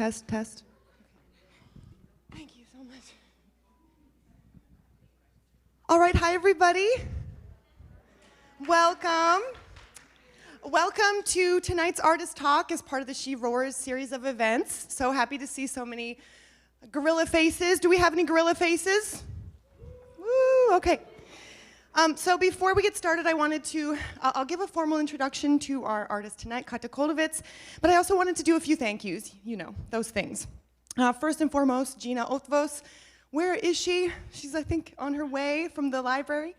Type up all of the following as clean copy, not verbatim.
test, test. Thank you so much. All right, hi everybody. Welcome. Welcome to tonight's Artist Talk as part of the She Roars series of events. So happy to see so many Guerrilla faces. Do we have any Guerrilla faces? Woo, okay. So before we get started, I wanted to, I'll give a formal introduction to our artist tonight, Käthe Kollwitz, but I also wanted to do a few thank yous, you know, those things. First and foremost, Gina Othvos. Where is she? She's, I think, on her way from the library.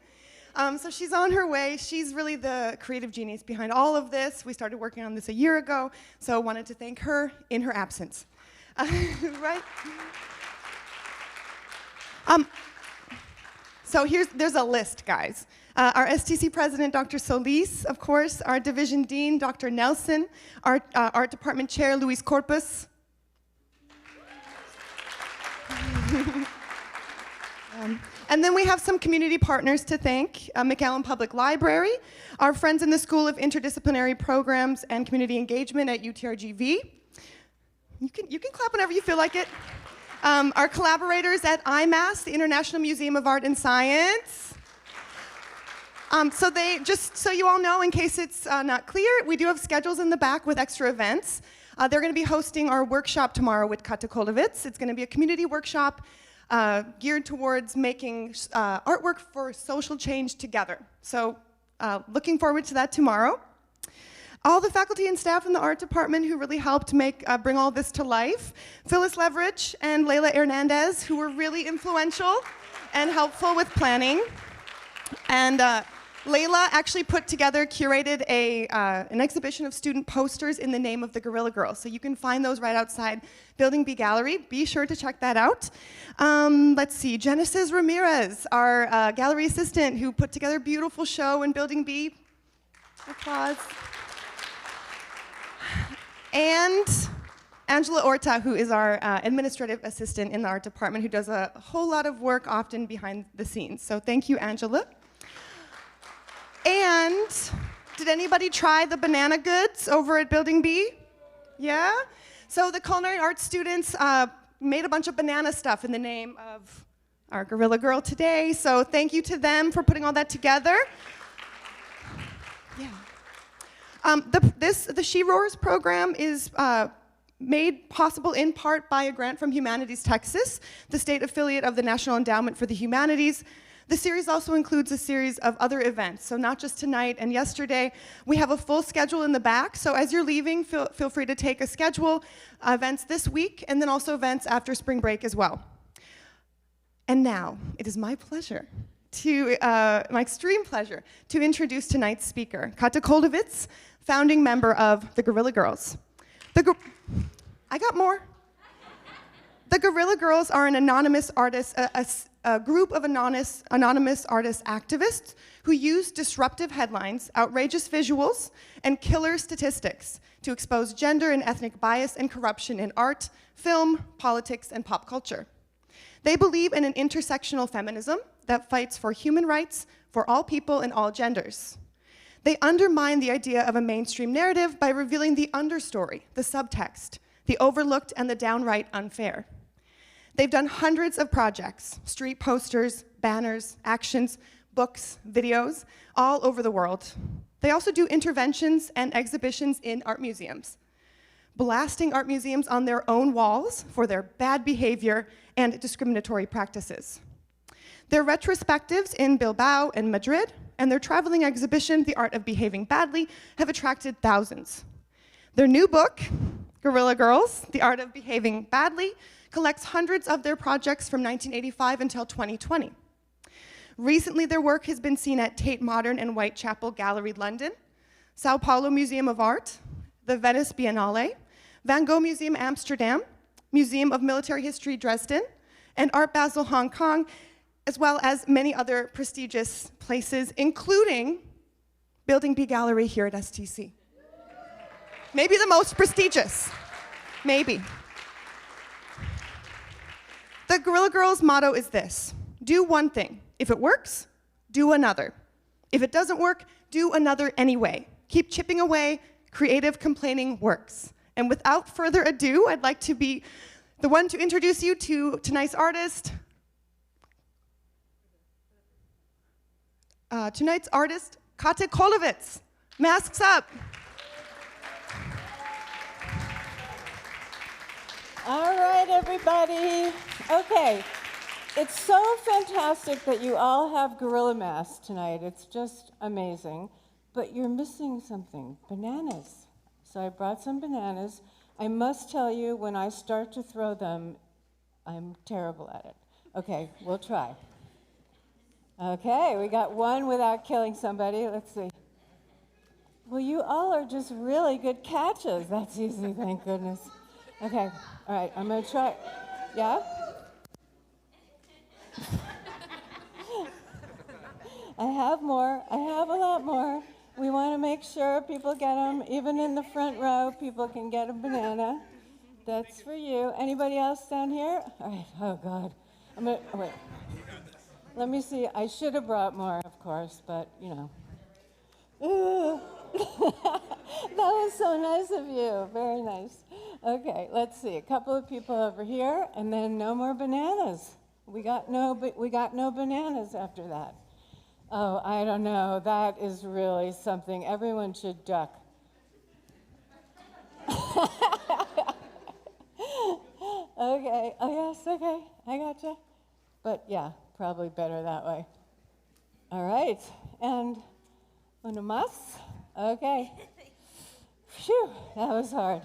So she's on her way. She's really the creative genius behind all of this. We started working on this a year ago, so I wanted to thank her in her absence. Right? So there's a list, guys. Our STC president, Dr. Solis, of course, our division dean, Dr. Nelson, our art department chair, Luis Corpus. And then we have some community partners to thank. McAllen Public Library, our friends in the School of Interdisciplinary Programs and Community Engagement at UTRGV. You can clap whenever you feel like it. Our collaborators at IMAS, the International Museum of Art and Science. Just so you all know, in case it's not clear, we do have schedules in the back with extra events. They're going to be hosting our workshop tomorrow with Käthe Kollwitz. It's going to be a community workshop geared towards making artwork for social change together. So looking forward to that tomorrow. All the faculty and staff in the art department who really helped bring all this to life. Phyllis Leverich and Leila Hernandez, who were really influential and helpful with planning. And Leila actually curated an exhibition of student posters in the name of the Guerrilla Girls. So you can find those right outside Building B Gallery. Be sure to check that out. Let's see, Genesis Ramirez, our gallery assistant who put together a beautiful show in Building B. Applause. And Angela Orta, who is our administrative assistant in the art department, who does a whole lot of work often behind the scenes. So thank you, Angela. And did anybody try the banana goods over at Building B? Yeah? So the culinary arts students made a bunch of banana stuff in the name of our Guerrilla Girl today. So thank you to them for putting all that together. Yeah. The She Roars program is made possible in part by a grant from Humanities Texas, the state affiliate of the National Endowment for the Humanities. The series also includes a series of other events, so not just tonight and yesterday. We have a full schedule in the back, so as you're leaving, feel free to take a schedule, events this week, and then also events after spring break as well. And now, it is my pleasure my extreme pleasure, to introduce tonight's speaker, Käthe Kollwitz, founding member of the Guerrilla Girls. I got more. The Guerrilla Girls are an anonymous artist, a group of anonymous artist activists who use disruptive headlines, outrageous visuals, and killer statistics to expose gender and ethnic bias and corruption in art, film, politics, and pop culture. They believe in an intersectional feminism that fights for human rights for all people and all genders. They undermine the idea of a mainstream narrative by revealing the understory, the subtext, the overlooked and the downright unfair. They've done hundreds of projects, street posters, banners, actions, books, videos, all over the world. They also do interventions and exhibitions in art museums, blasting art museums on their own walls for their bad behavior and discriminatory practices. Their retrospectives in Bilbao and Madrid and their traveling exhibition, The Art of Behaving Badly, have attracted thousands. Their new book, Guerilla Girls, The Art of Behaving Badly, collects hundreds of their projects from 1985 until 2020. Recently, their work has been seen at Tate Modern and Whitechapel Gallery, London, Sao Paulo Museum of Art, the Venice Biennale, Van Gogh Museum, Amsterdam, Museum of Military History, Dresden, and Art Basel, Hong Kong, as well as many other prestigious places, including Building B Gallery here at STC. Maybe the most prestigious, maybe. The Guerrilla Girls' motto is this: do one thing. If it works, do another. If it doesn't work, do another anyway. Keep chipping away. Creative complaining works. And without further ado, I'd like to be the one to introduce you to tonight's artist. Käthe Kollwitz. Masks up. All right, everybody. Okay, it's so fantastic that you all have gorilla masks tonight. It's just amazing. But you're missing something, bananas. So I brought some bananas. I must tell you, when I start to throw them, I'm terrible at it. Okay, we'll try. Okay, we got one without killing somebody. Let's see. Well, you all are just really good catches. That's easy, thank goodness. Okay, all right, I'm gonna try. Yeah? I have more. I have a lot more. We want to make sure people get them. Even in the front row, people can get a banana. That's for you. Anybody else down here? All right, oh God. Oh, wait. Let me see. I should have brought more, of course, but you know. That was so nice of you. Very nice. Okay, let's see. A couple of people over here, and then no more bananas. We got no bananas after that. Oh, I don't know. That is really something. Everyone should duck. Okay. Oh, yes. Okay. I gotcha. But yeah, probably better that way. All right. And una más. Okay. Phew. That was hard.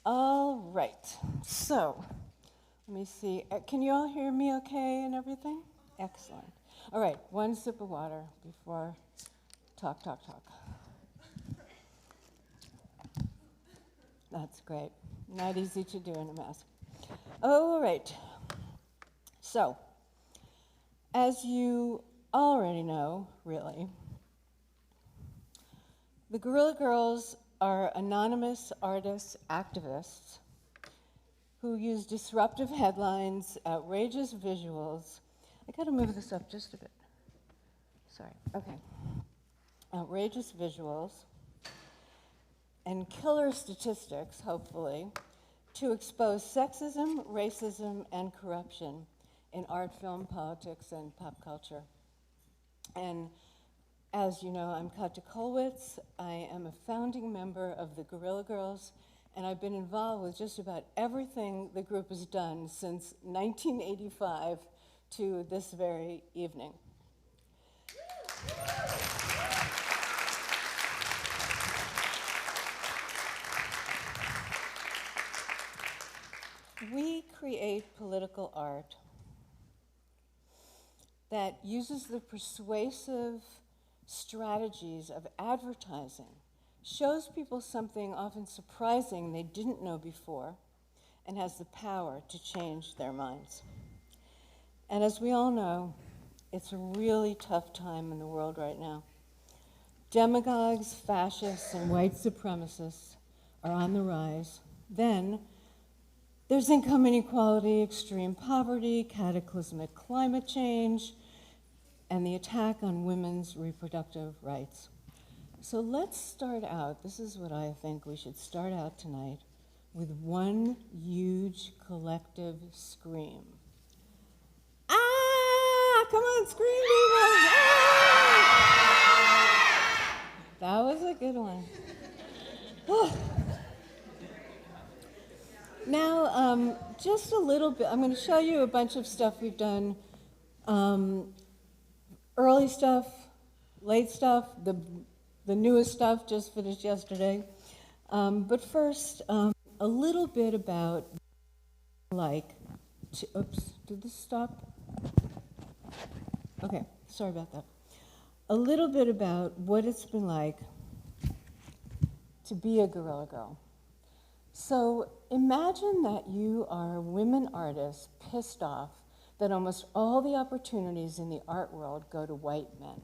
All right, so let me see. Can you all hear me okay and everything? Excellent. All right, one sip of water before talk. That's great. Not easy to do in a mask. All right. So, as you already know, really, the Guerrilla Girls are anonymous artists, activists, who use disruptive headlines, outrageous visuals. I gotta move this up just a bit. Sorry, okay. Outrageous visuals and killer statistics, hopefully, to expose sexism, racism, and corruption in art, film, politics, and pop culture. And as you know, I'm Käthe Kollwitz. I am a founding member of the Guerrilla Girls, and I've been involved with just about everything the group has done since 1985 to this very evening. We create political art that uses the persuasive strategies of advertising, shows people something often surprising they didn't know before, and has the power to change their minds. And as we all know, it's a really tough time in the world right now. Demagogues, fascists, and white supremacists are on the rise. Then there's income inequality, extreme poverty, cataclysmic climate change, and the attack on women's reproductive rights. So let's start out, this is what I think we should start out tonight, with one huge collective scream. Ah! Come on, scream, people! Ah! That was a good one. Now, just a little bit, I'm going to show you a bunch of stuff we've done. Early stuff, late stuff, the newest stuff just finished yesterday. But first, a little bit about oops, did this stop? Okay, sorry about that. A little bit about what it's been like to be a Guerrilla Girl. So imagine that you are women artists pissed off that almost all the opportunities in the art world go to white men.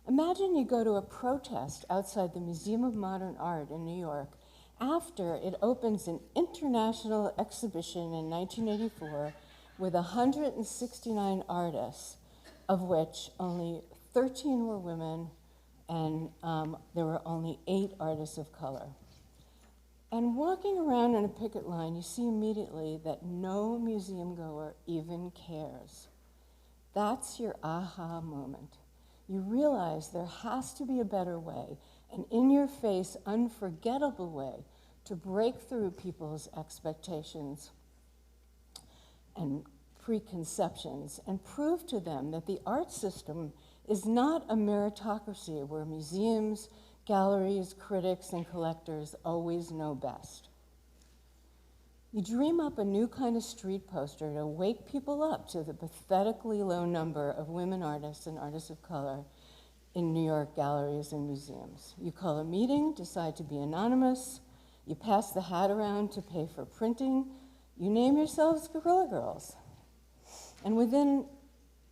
Imagine you go to a protest outside the Museum of Modern Art in New York after it opens an international exhibition in 1984 with 169 artists, of which only 13 were women, and there were only 8 artists of color. And walking around in a picket line, you see immediately that no museum goer even cares. That's your aha moment. You realize there has to be a better way, an in-your-face, unforgettable way to break through people's expectations and preconceptions and prove to them that the art system is not a meritocracy where museums, galleries, critics, and collectors always know best. You dream up a new kind of street poster to wake people up to the pathetically low number of women artists and artists of color in New York galleries and museums. You call a meeting, decide to be anonymous, you pass the hat around to pay for printing, you name yourselves Guerrilla Girls. And within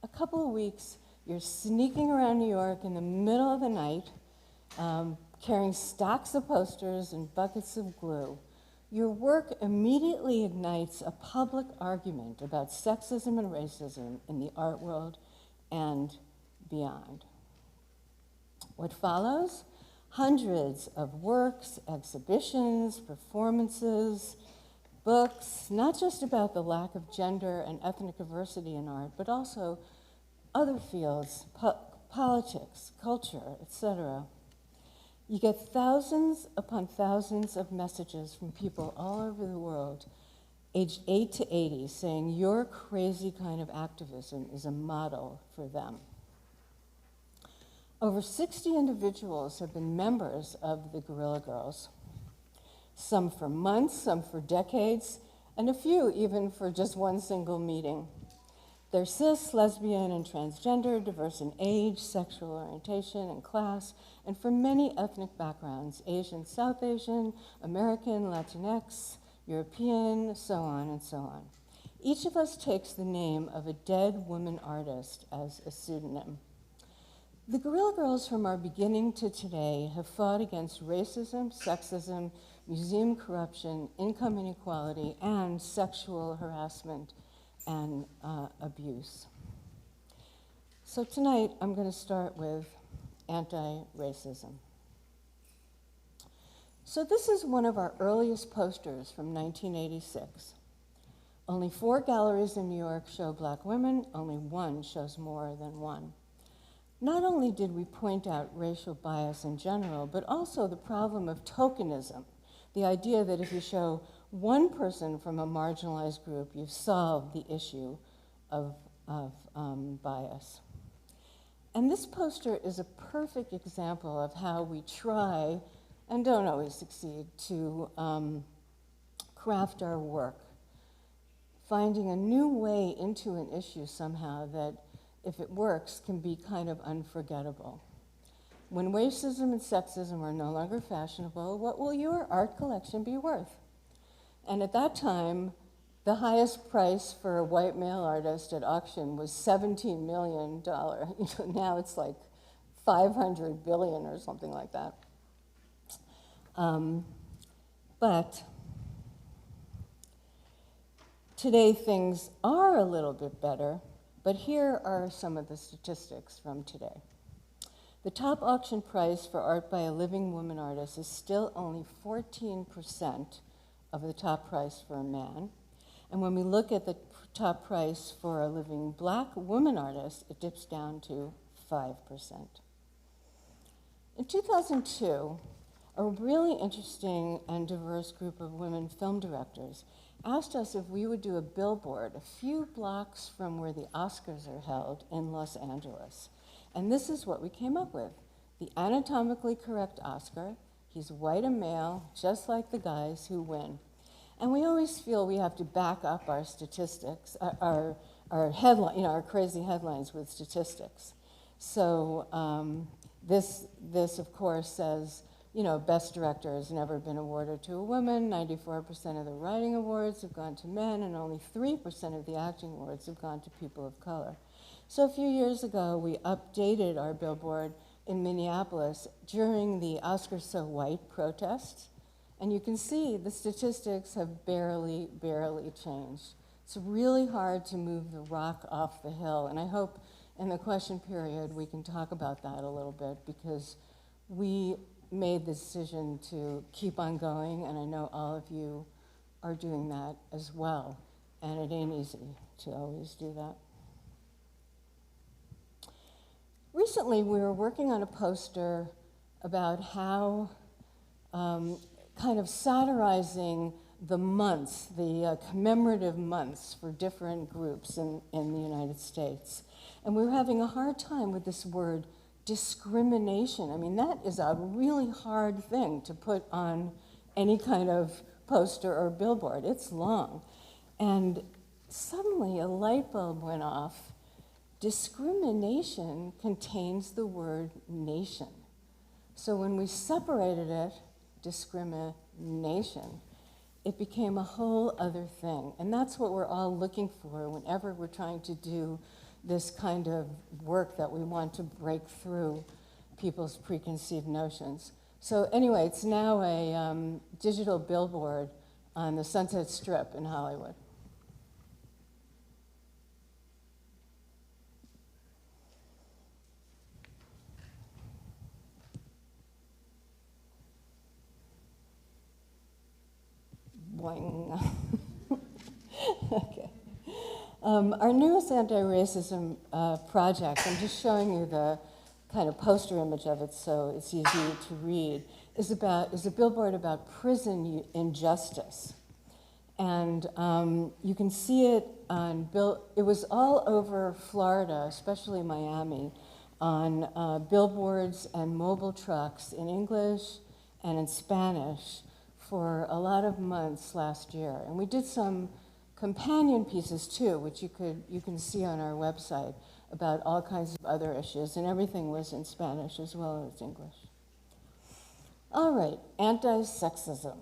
a couple of weeks, you're sneaking around New York in the middle of the night, carrying stacks of posters and buckets of glue. Your work immediately ignites a public argument about sexism and racism in the art world and beyond. What follows? Hundreds of works, exhibitions, performances, books, not just about the lack of gender and ethnic diversity in art, but also other fields, politics, culture, etc. You get thousands upon thousands of messages from people all over the world, aged 8 to 80, saying your crazy kind of activism is a model for them. Over 60 individuals have been members of the Guerrilla Girls, some for months, some for decades, and a few even for just one single meeting. They're cis, lesbian, and transgender, diverse in age, sexual orientation, and class, and from many ethnic backgrounds, Asian, South Asian, American, Latinx, European, so on and so on. Each of us takes the name of a dead woman artist as a pseudonym. The Guerrilla Girls from our beginning to today have fought against racism, sexism, museum corruption, income inequality, and sexual harassment and abuse. So tonight, I'm going to start with anti-racism. So this is one of our earliest posters from 1986. Only 4 galleries in New York show black women, only 1 shows more than 1. Not only did we point out racial bias in general, but also the problem of tokenism, the idea that if you show one person from a marginalized group, you've solved the issue of bias. And this poster is a perfect example of how we try, and don't always succeed, to craft our work, finding a new way into an issue somehow that, if it works, can be kind of unforgettable. When racism and sexism are no longer fashionable, what will your art collection be worth? And at that time, the highest price for a white male artist at auction was $17 million. Now it's like 500 billion or something like that. But today things are a little bit better, but here are some of the statistics from today. The top auction price for art by a living woman artist is still only 14% of the top price for a man. And when we look at the top price for a living black woman artist, it dips down to 5%. In 2002, a really interesting and diverse group of women film directors asked us if we would do a billboard a few blocks from where the Oscars are held in Los Angeles. And this is what we came up with. The anatomically correct Oscar. He's white and male, just like the guys who win. And we always feel we have to back up our statistics, our headline, our crazy headlines with statistics. So this of course says, best director has never been awarded to a woman, 94% of the writing awards have gone to men, and only 3% of the acting awards have gone to people of color. So a few years ago, we updated our billboard in Minneapolis during the Oscars So White protests, and you can see the statistics have barely changed. It's really hard to move the rock off the hill, and I hope in the question period we can talk about that a little bit, because we made the decision to keep on going, and I know all of you are doing that as well, and it ain't easy to always do that. Recently, we were working on a poster about how kind of satirizing the months, the commemorative months for different groups in the United States. And we were having a hard time with this word discrimination. I mean, that is a really hard thing to put on any kind of poster or billboard. It's long. And suddenly a light bulb went off. Discrimination contains the word nation. So when we separated it, discrimination, it became a whole other thing. And that's what we're all looking for whenever we're trying to do this kind of work that we want to break through people's preconceived notions. So anyway, it's now a digital billboard on the Sunset Strip in Hollywood. Boing. Okay. Our newest anti-racism project, I'm just showing you the kind of poster image of it so it's easy to read, is a billboard about prison injustice. And you can see it on, it was all over Florida, especially Miami, on billboards and mobile trucks in English and in Spanish for a lot of months last year. And we did some companion pieces too, which you can see on our website, about all kinds of other issues, and everything was in Spanish as well as English. All right, anti-sexism.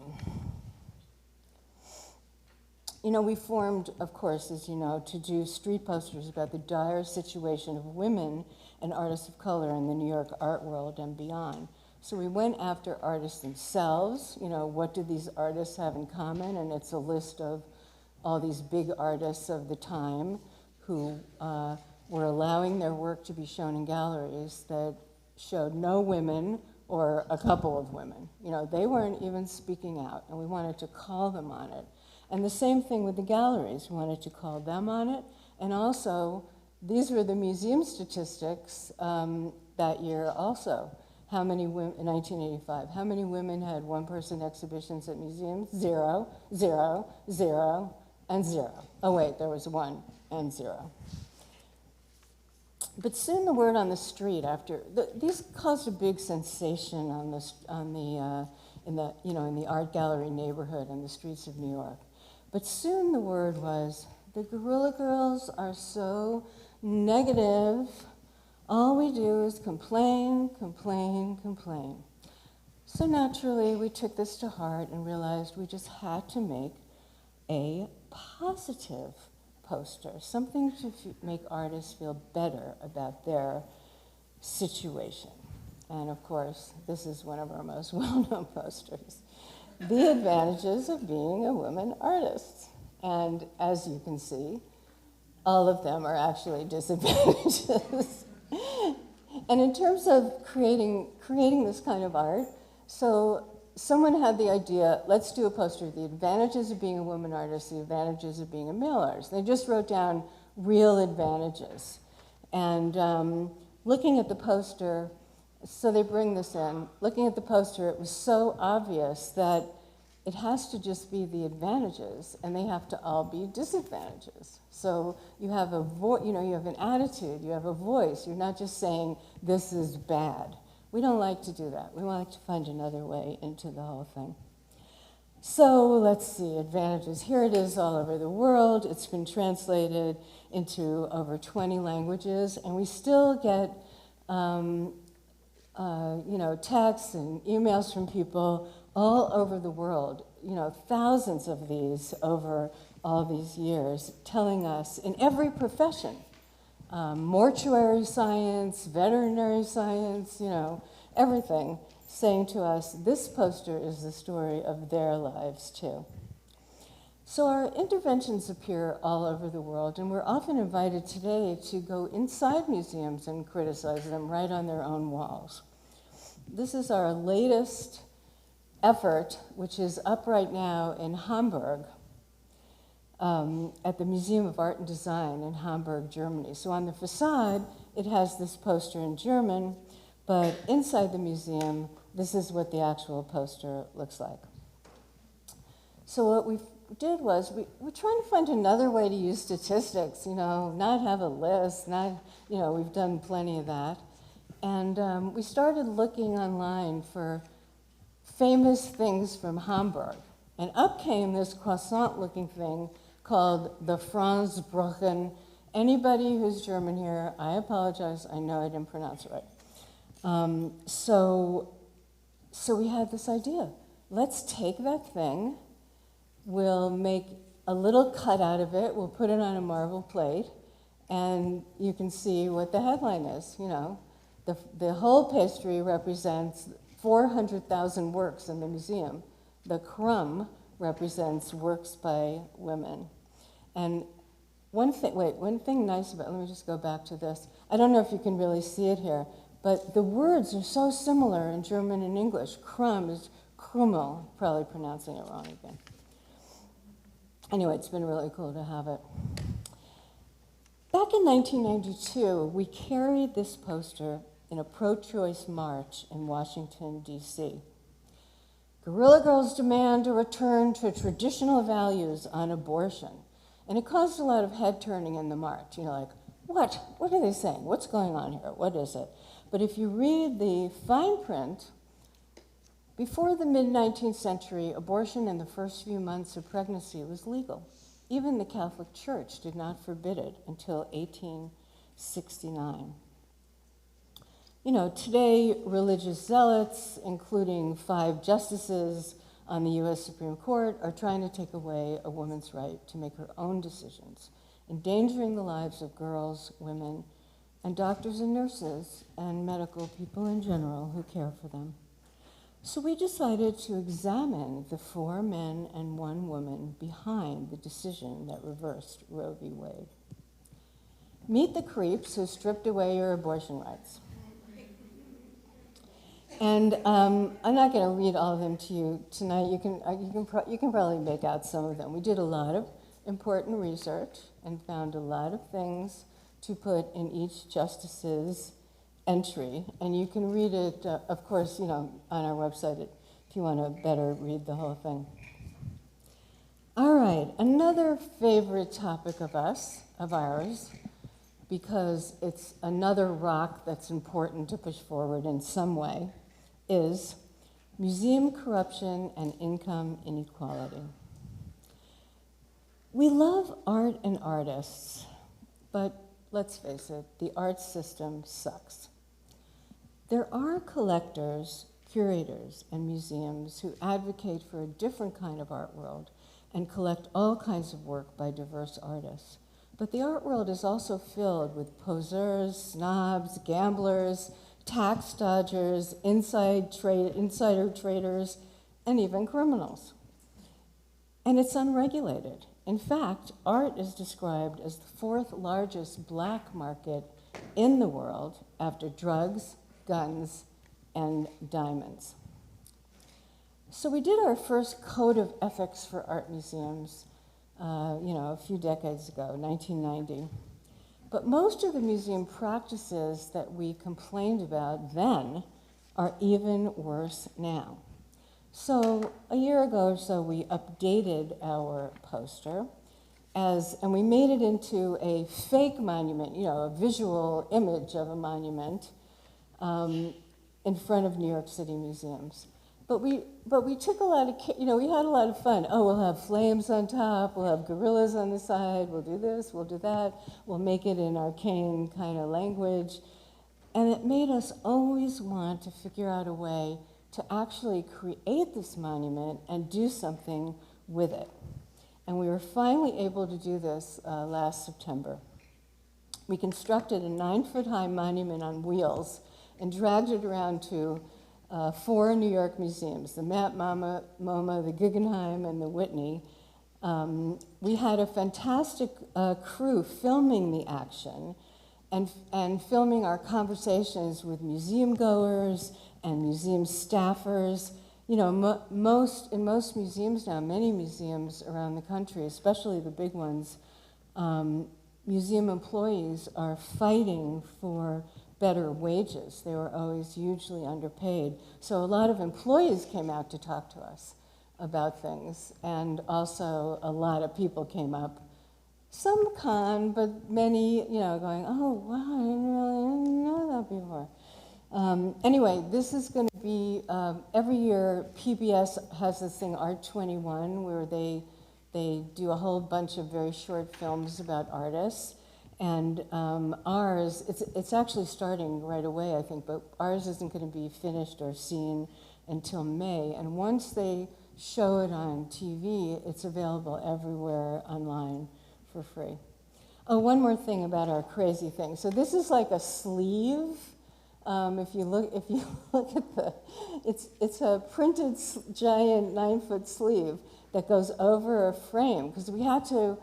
You know, we formed, of course, as you know, to do street posters about the dire situation of women and artists of color in the New York art world and beyond. So we went after artists themselves, you know, what do these artists have in common? And it's a list of all these big artists of the time who were allowing their work to be shown in galleries that showed no women or a couple of women. You know, they weren't even speaking out, and we wanted to call them on it. And the same thing with the galleries. We wanted to call them on it. And also, these were the museum statistics that year also. How many women, in 1985, how many women had one-person exhibitions at museums? 0, 0, 0, and 0. Oh wait, there was 1 and 0. But soon the word on the street these caused a big sensation in the art gallery neighborhood in the streets of New York. But soon the word was, the Guerrilla Girls are so negative. All we do is complain, complain, complain. So naturally, we took this to heart and realized we just had to make a positive poster, something to make artists feel better about their situation. And of course, this is one of our most well-known posters, The Advantages of Being a Woman Artist. And as you can see, all of them are actually disadvantages. And in terms of creating this kind of art, so someone had the idea, let's do a poster, the advantages of being a woman artist, the advantages of being a male artist. They just wrote down real advantages. And looking at the poster, so they bring this in, looking at the poster, it was so obvious that it has to just be the advantages, and they have to all be disadvantages. So you have you have an attitude, you have a voice. You're not just saying, this is bad. We don't like to do that. We like to find another way into the whole thing. So let's see, advantages. Here it is all over the world. It's been translated into over 20 languages, and we still get texts and emails from people all over the world, thousands of these over all these years, telling us in every profession, mortuary science, veterinary science, everything, saying to us, this poster is the story of their lives too. So our interventions appear all over the world, and we're often invited today to go inside museums and criticize them right on their own walls. This is our latest effort, which is up right now in Hamburg, at the Museum of Art and Design in Hamburg, Germany. So on the facade, it has this poster in German, but inside the museum, this is what the actual poster looks like. So what we did was, we're trying to find another way to use statistics, not have a list, we've done plenty of that. And we started looking online for famous things from Hamburg. And up came this croissant-looking thing called the Franzbrochen. Anybody who's German here, I apologize, I know I didn't pronounce it right. So we had this idea. Let's take that thing, we'll make a little cut out of it, we'll put it on a marble plate, and you can see what the headline is. The whole pastry represents 400,000 works in the museum. The crumb represents works by women. And one thing nice about, let me just go back to this. I don't know if you can really see it here, but the words are so similar in German and English. Crumb is Krummel, probably pronouncing it wrong again. Anyway, it's been really cool to have it. Back in 1992, we carried this poster in a pro-choice march in Washington, D.C. Guerrilla Girls demand a return to traditional values on abortion. And it caused a lot of head turning in the march. Like, what? What are they saying? What's going on here? What is it? But if you read the fine print, before the mid-19th century, abortion in the first few months of pregnancy was legal. Even the Catholic Church did not forbid it until 1869. Today, religious zealots, including 5 justices on the US Supreme Court, are trying to take away a woman's right to make her own decisions, endangering the lives of girls, women, and doctors and nurses, and medical people in general who care for them. So we decided to examine the 4 men and 1 woman behind the decision that reversed Roe v. Wade. Meet the creeps who stripped away your abortion rights. And I'm not going to read all of them to you tonight. You can probably make out some of them. We did a lot of important research and found a lot of things to put in each justice's entry, and you can read it, of course, on our website if you want to better read the whole thing. All right, another favorite topic of ours, because it's another rock that's important to push forward in some way, is museum corruption and income inequality. We love art and artists, but let's face it, the art system sucks. There are collectors, curators, and museums who advocate for a different kind of art world and collect all kinds of work by diverse artists. But the art world is also filled with poseurs, snobs, gamblers, tax dodgers, insider traders, and even criminals. And it's unregulated. In fact, art is described as the 4th largest black market in the world after drugs, guns, and diamonds. So we did our first code of ethics for art museums, a few decades ago, 1990. But most of the museum practices that we complained about then are even worse now. So a year ago or so, we updated our poster, and we made it into a fake monument, a visual image of a monument in front of New York City museums. But we took a lot of, we had a lot of fun. Oh, we'll have flames on top, we'll have gorillas on the side, we'll do this, we'll do that, we'll make it in arcane kind of language. And it made us always want to figure out a way to actually create this monument and do something with it. And we were finally able to do this last September. We constructed a 9-foot-high monument on wheels and dragged it around to 4 New York museums, the Met, MoMA, the Guggenheim, and the Whitney. We had a fantastic crew filming the action and filming our conversations with museum goers and museum staffers. You know, in most museums now, many museums around the country, especially the big ones, museum employees are fighting for better wages. They were always hugely underpaid. So a lot of employees came out to talk to us about things, and also a lot of people came up, some con, but many, you know, going, oh, wow, I didn't know that before. Anyway, this is going to be, every year PBS has this thing, Art 21, where they do a whole bunch of very short films about artists. And ours, it's actually starting right away, I think, but ours isn't going to be finished or seen until May. And once they show it on TV, it's available everywhere online for free. Oh, one more thing about our crazy thing. So this is like a sleeve. If you look at it's a printed giant 9-foot sleeve that goes over a frame, because we had to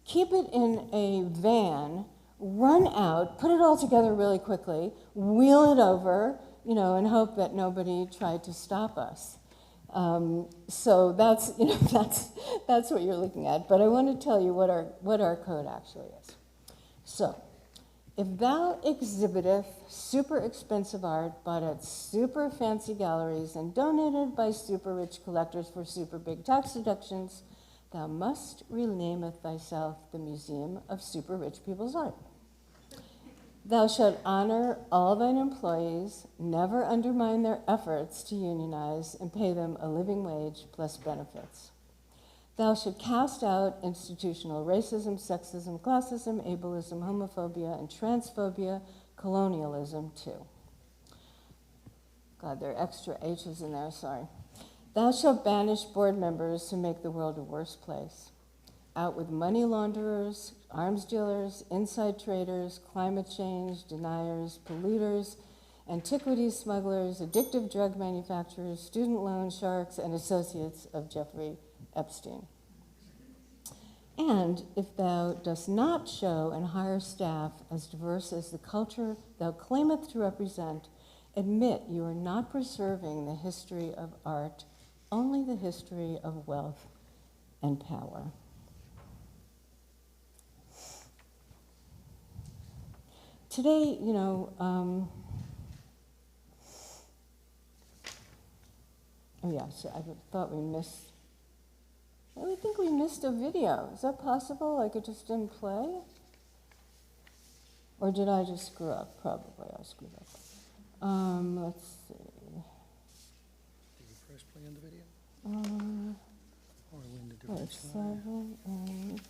keep it in a van, run out, put it all together really quickly, wheel it over, you know, and hope that nobody tried to stop us. So that's, you know, that's what you're looking at. But I want to tell you what our code actually is. So, if thou exhibiteth super expensive art bought at super fancy galleries and donated by super rich collectors for super big tax deductions, thou must renameth thyself the Museum of Super Rich People's Art. Thou shalt honor all thine employees, never undermine their efforts to unionize, and pay them a living wage plus benefits. Thou shalt cast out institutional racism, sexism, classism, ableism, homophobia, and transphobia, colonialism too. God, there are extra H's in there, sorry. Thou shalt banish board members who make the world a worse place. Out with money launderers, arms dealers, inside traders, climate change deniers, polluters, antiquities smugglers, addictive drug manufacturers, student loan sharks, and associates of Jeffrey Epstein. And if thou dost not show and hire staff as diverse as the culture thou claimeth to represent, admit you are not preserving the history of art, only the history of wealth and power. Today, you know, oh yeah, so I thought we missed, I think we missed a video. Is that possible? Like it just didn't play? Or did I just screw up? Probably I screwed up. Let's see. Did you press play on the video? Or when the different slide? 7, 8,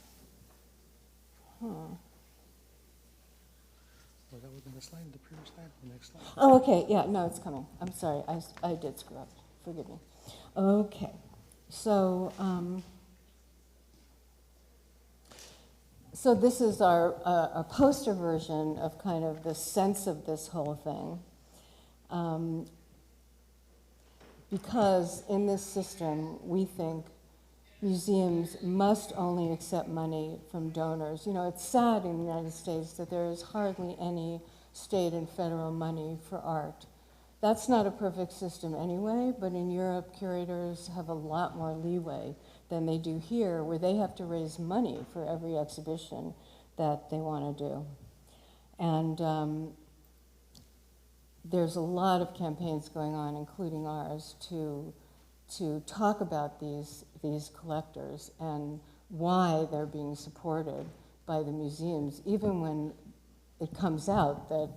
Was that within the slide, the previous slide, the next slide? Oh, okay, yeah, no, it's coming. I'm sorry, I did screw up. Forgive me. Okay, so, so this is our poster version of kind of the sense of this whole thing. Because in this system, we think museums must only accept money from donors. You know, it's sad in the United States that there is hardly any state and federal money for art. That's not a perfect system anyway, but in Europe, curators have a lot more leeway than they do here, where they have to raise money for every exhibition that they want to do. And there's a lot of campaigns going on, including ours, to talk about these collectors and why they're being supported by the museums, even when it comes out that,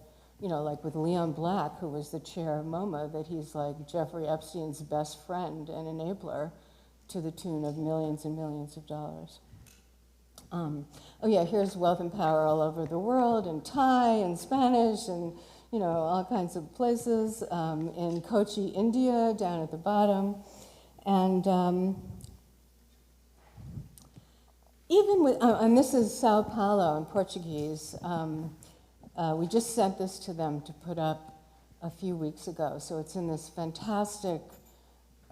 you know, like with Leon Black, who was the chair of MoMA, that he's like Jeffrey Epstein's best friend and enabler to the tune of millions and millions of dollars. Oh yeah, here's Wealth and Power all over the world, in Thai and Spanish and, you know, all kinds of places, in Kochi, India, down at the bottom. And even with, and this is Sao Paulo in Portuguese. We just sent this to them to put up a few weeks ago. So it's in this fantastic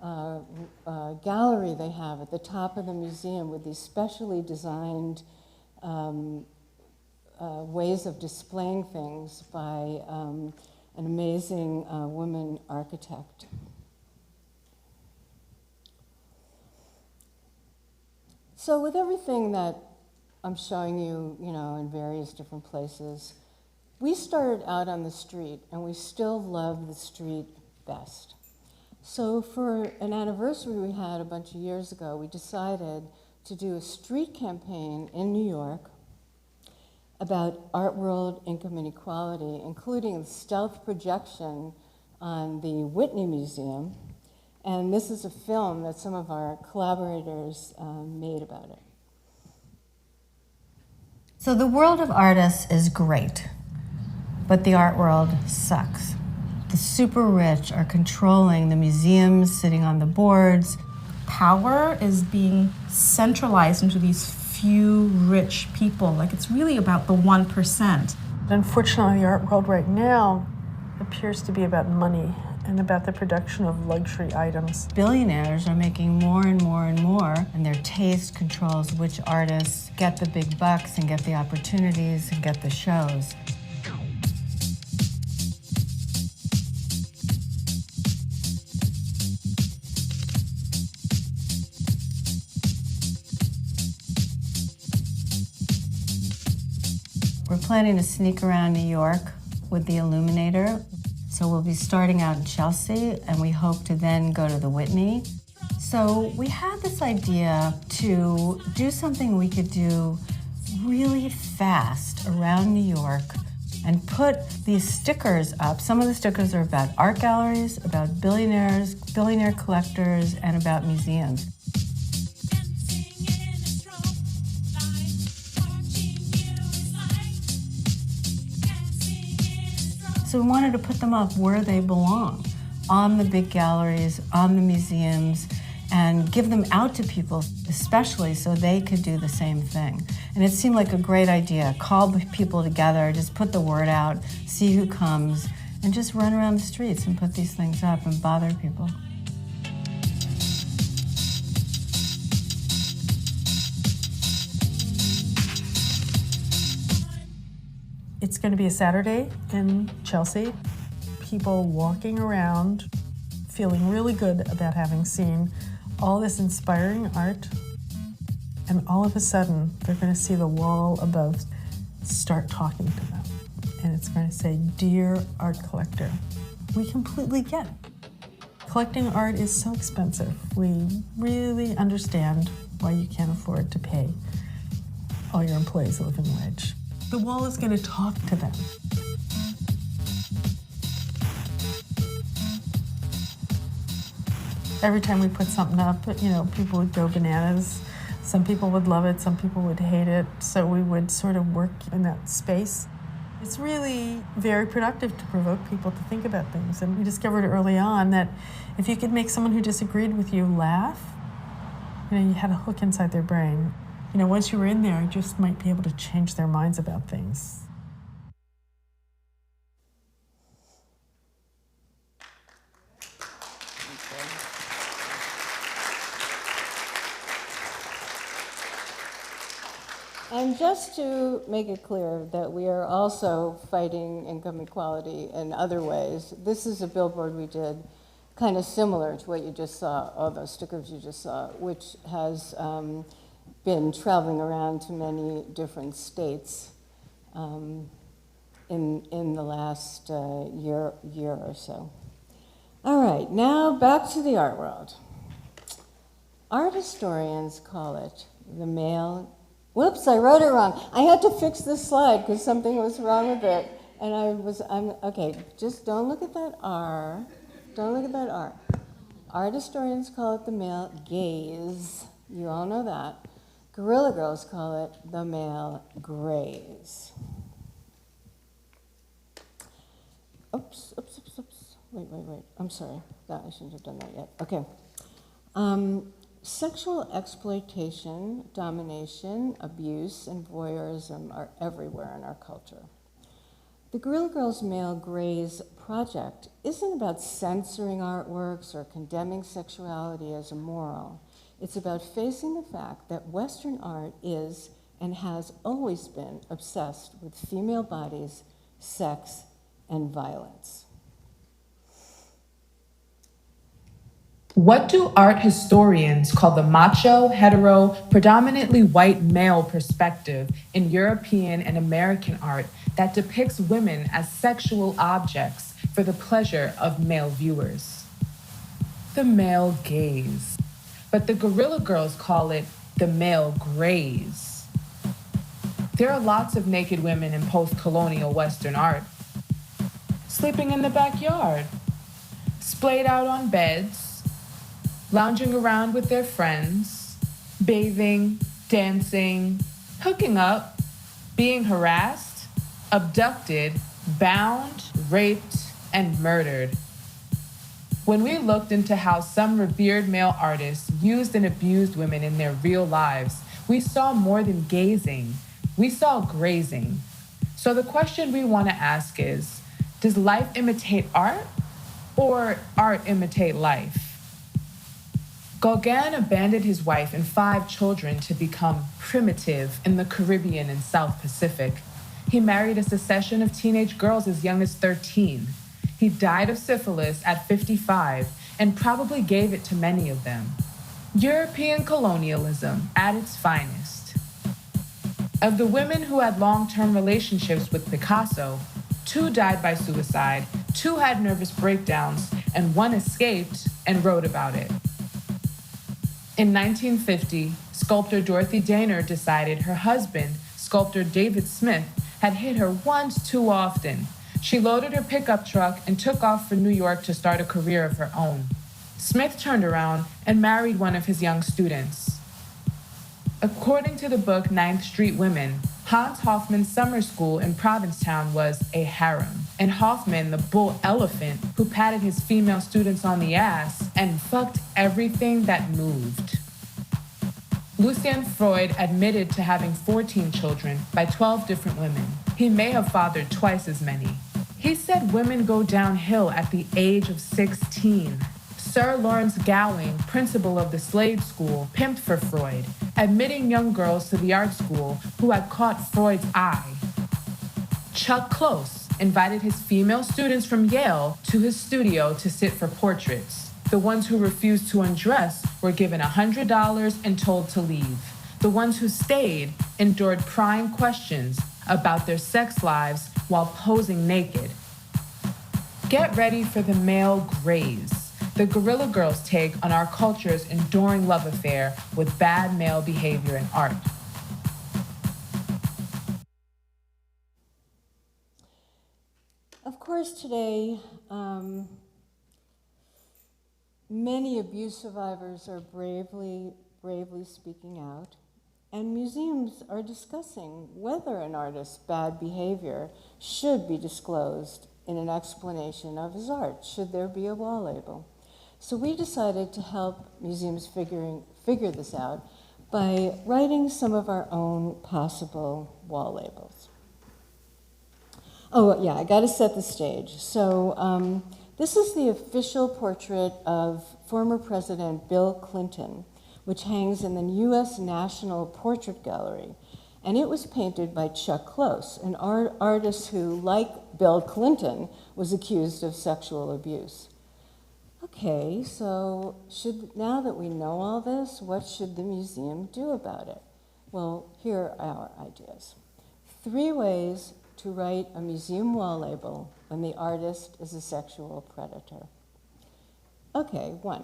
gallery they have at the top of the museum with these specially designed ways of displaying things by an amazing woman architect. So with everything that I'm showing you, in various different places, we started out on the street, and we still love the street best. So for an anniversary we had a bunch of years ago, we decided to do a street campaign in New York about art world income inequality, including a stealth projection on the Whitney Museum. And this is a film that some of our collaborators made about it. So the world of artists is great, but the art world sucks. The super rich are controlling the museums, sitting on the boards. Power is being centralized into these few rich people. Like, it's really about the 1%. Unfortunately, the art world right now appears to be about money and about the production of luxury items. Billionaires are making more and more and more, and their taste controls which artists get the big bucks and get the opportunities and get the shows. We're planning to sneak around New York with the Illuminator. So we'll be starting out in Chelsea, and we hope to then go to the Whitney. So we had this idea to do something we could do really fast around New York and put these stickers up. Some of the stickers are about art galleries, about billionaires, billionaire collectors, and about museums. So we wanted to put them up where they belong, on the big galleries, on the museums, and give them out to people, especially so they could do the same thing. And it seemed like a great idea. Call people together, just put the word out, see who comes, and just run around the streets and put these things up and bother people. It's going to be a Saturday in Chelsea. People walking around feeling really good about having seen all this inspiring art, and all of a sudden they're going to see the wall above start talking to them. And it's going to say, "Dear art collector." We completely get it. Collecting art is so expensive. We really understand why you can't afford to pay all your employees a living wage. The wall is going to talk to them. Every time we put something up, people would go bananas. Some people would love it, some people would hate it. So we would sort of work in that space. It's really very productive to provoke people to think about things. And we discovered early on that if you could make someone who disagreed with you laugh, you had a hook inside their brain. Once you were in there, you just might be able to change their minds about things. And just to make it clear that we are also fighting income equality in other ways, this is a billboard we did kind of similar to what you just saw, all those stickers you just saw, which has been traveling around to many different states in the last year or so. All right, now back to the art world. Art historians call it the male. Whoops, I wrote it wrong. I had to fix this slide because something was wrong with it. And okay, just don't look at that R. Don't look at that R. Art historians call it the male gaze. You all know that. Guerrilla Girls call it the male graze. Oops. Wait. I'm sorry. I shouldn't have done that yet. Okay. Sexual exploitation, domination, abuse, and voyeurism are everywhere in our culture. The Guerrilla Girls Male Graze project isn't about censoring artworks or condemning sexuality as immoral. It's about facing the fact that Western art is and has always been obsessed with female bodies, sex, and violence. What do art historians call the macho, hetero, predominantly white male perspective in European and American art that depicts women as sexual objects for the pleasure of male viewers? The male gaze. But the Guerrilla Girls call it the male graze. There are lots of naked women in post-colonial Western art. Sleeping in the backyard, splayed out on beds, lounging around with their friends, bathing, dancing, hooking up, being harassed, abducted, bound, raped, and murdered. When we looked into how some revered male artists used and abused women in their real lives, we saw more than gazing. We saw grazing. So the question we want to ask is, does life imitate art, or art imitate life? Gauguin abandoned his wife and 5 children to become primitive in the Caribbean and South Pacific. He married a succession of teenage girls as young as 13. He died of syphilis at 55 and probably gave it to many of them. European colonialism at its finest. Of the women who had long-term relationships with Picasso, 2 died by suicide, 2 had nervous breakdowns, and 1 escaped and wrote about it. In 1950, sculptor Dorothy Daner decided her husband, sculptor David Smith, had hit her once too often. She loaded her pickup truck and took off for New York to start a career of her own. Smith turned around and married one of his young students. According to the book 9th Street Women, Hans Hofmann's summer school in Provincetown was a harem, and Hoffman, the bull elephant, who patted his female students on the ass and fucked everything that moved. Lucian Freud admitted to having 14 children by 12 different women. He may have fathered twice as many. He said women go downhill at the age of 16. Sir Lawrence Gowing, principal of the Slade School, pimped for Freud, admitting young girls to the art school who had caught Freud's eye. Chuck Close invited his female students from Yale to his studio to sit for portraits. The ones who refused to undress were given $100 and told to leave. The ones who stayed endured prying questions about their sex lives while posing naked. Get ready for the male graze, the Guerrilla Girls' take on our culture's enduring love affair with bad male behavior in art. Of course, today, many abuse survivors are bravely speaking out, and museums are discussing whether an artist's bad behavior should be disclosed in an explanation of his art. Should there be a wall label? So we decided to help museums figure this out by writing some of our own possible wall labels. Oh, yeah, I got to set the stage. So this is the official portrait of former President Bill Clinton, which hangs in the U.S. National Portrait Gallery. And it was painted by Chuck Close, an artist who, like Bill Clinton, was accused of sexual abuse. Okay, so now that we know all this, what should the museum do about it? Well, here are our ideas. 3 ways to write a museum wall label when the artist is a sexual predator. Okay, 1.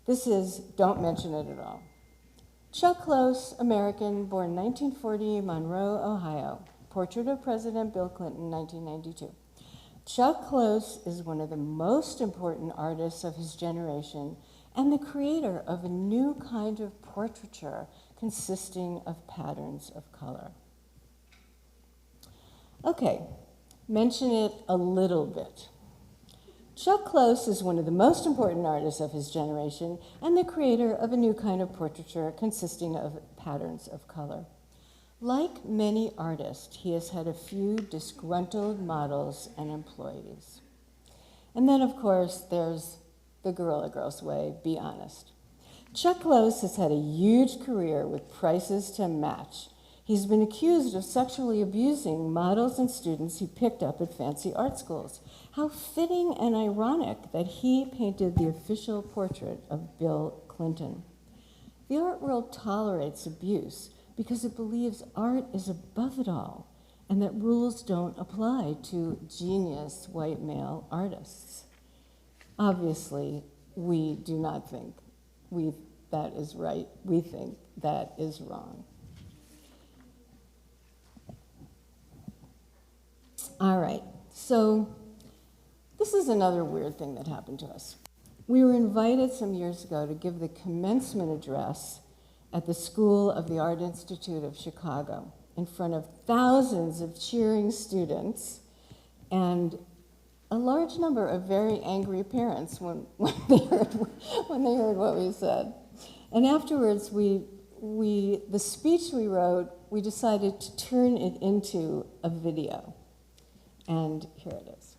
This is don't mention it at all. Chuck Close, American, born 1940, Monroe, Ohio. Portrait of President Bill Clinton, 1992. Chuck Close is one of the most important artists of his generation and the creator of a new kind of portraiture consisting of patterns of color. Okay, mention it a little bit. Chuck Close is one of the most important artists of his generation and the creator of a new kind of portraiture consisting of patterns of color. Like many artists, he has had a few disgruntled models and employees. And then, of course, there's the Guerrilla Girls way, be honest. Chuck Close has had a huge career with prices to match. He's been accused of sexually abusing models and students he picked up at fancy art schools. How fitting and ironic that he painted the official portrait of Bill Clinton. The art world tolerates abuse because it believes art is above it all and that rules don't apply to genius white male artists. Obviously, we do not think that is right. We think that is wrong. All right, so this is another weird thing that happened to us. We were invited some years ago to give the commencement address at the School of the Art Institute of Chicago in front of thousands of cheering students and a large number of very angry parents when they heard what we said. And afterwards, the speech we wrote, we decided to turn it into a video. And here it is.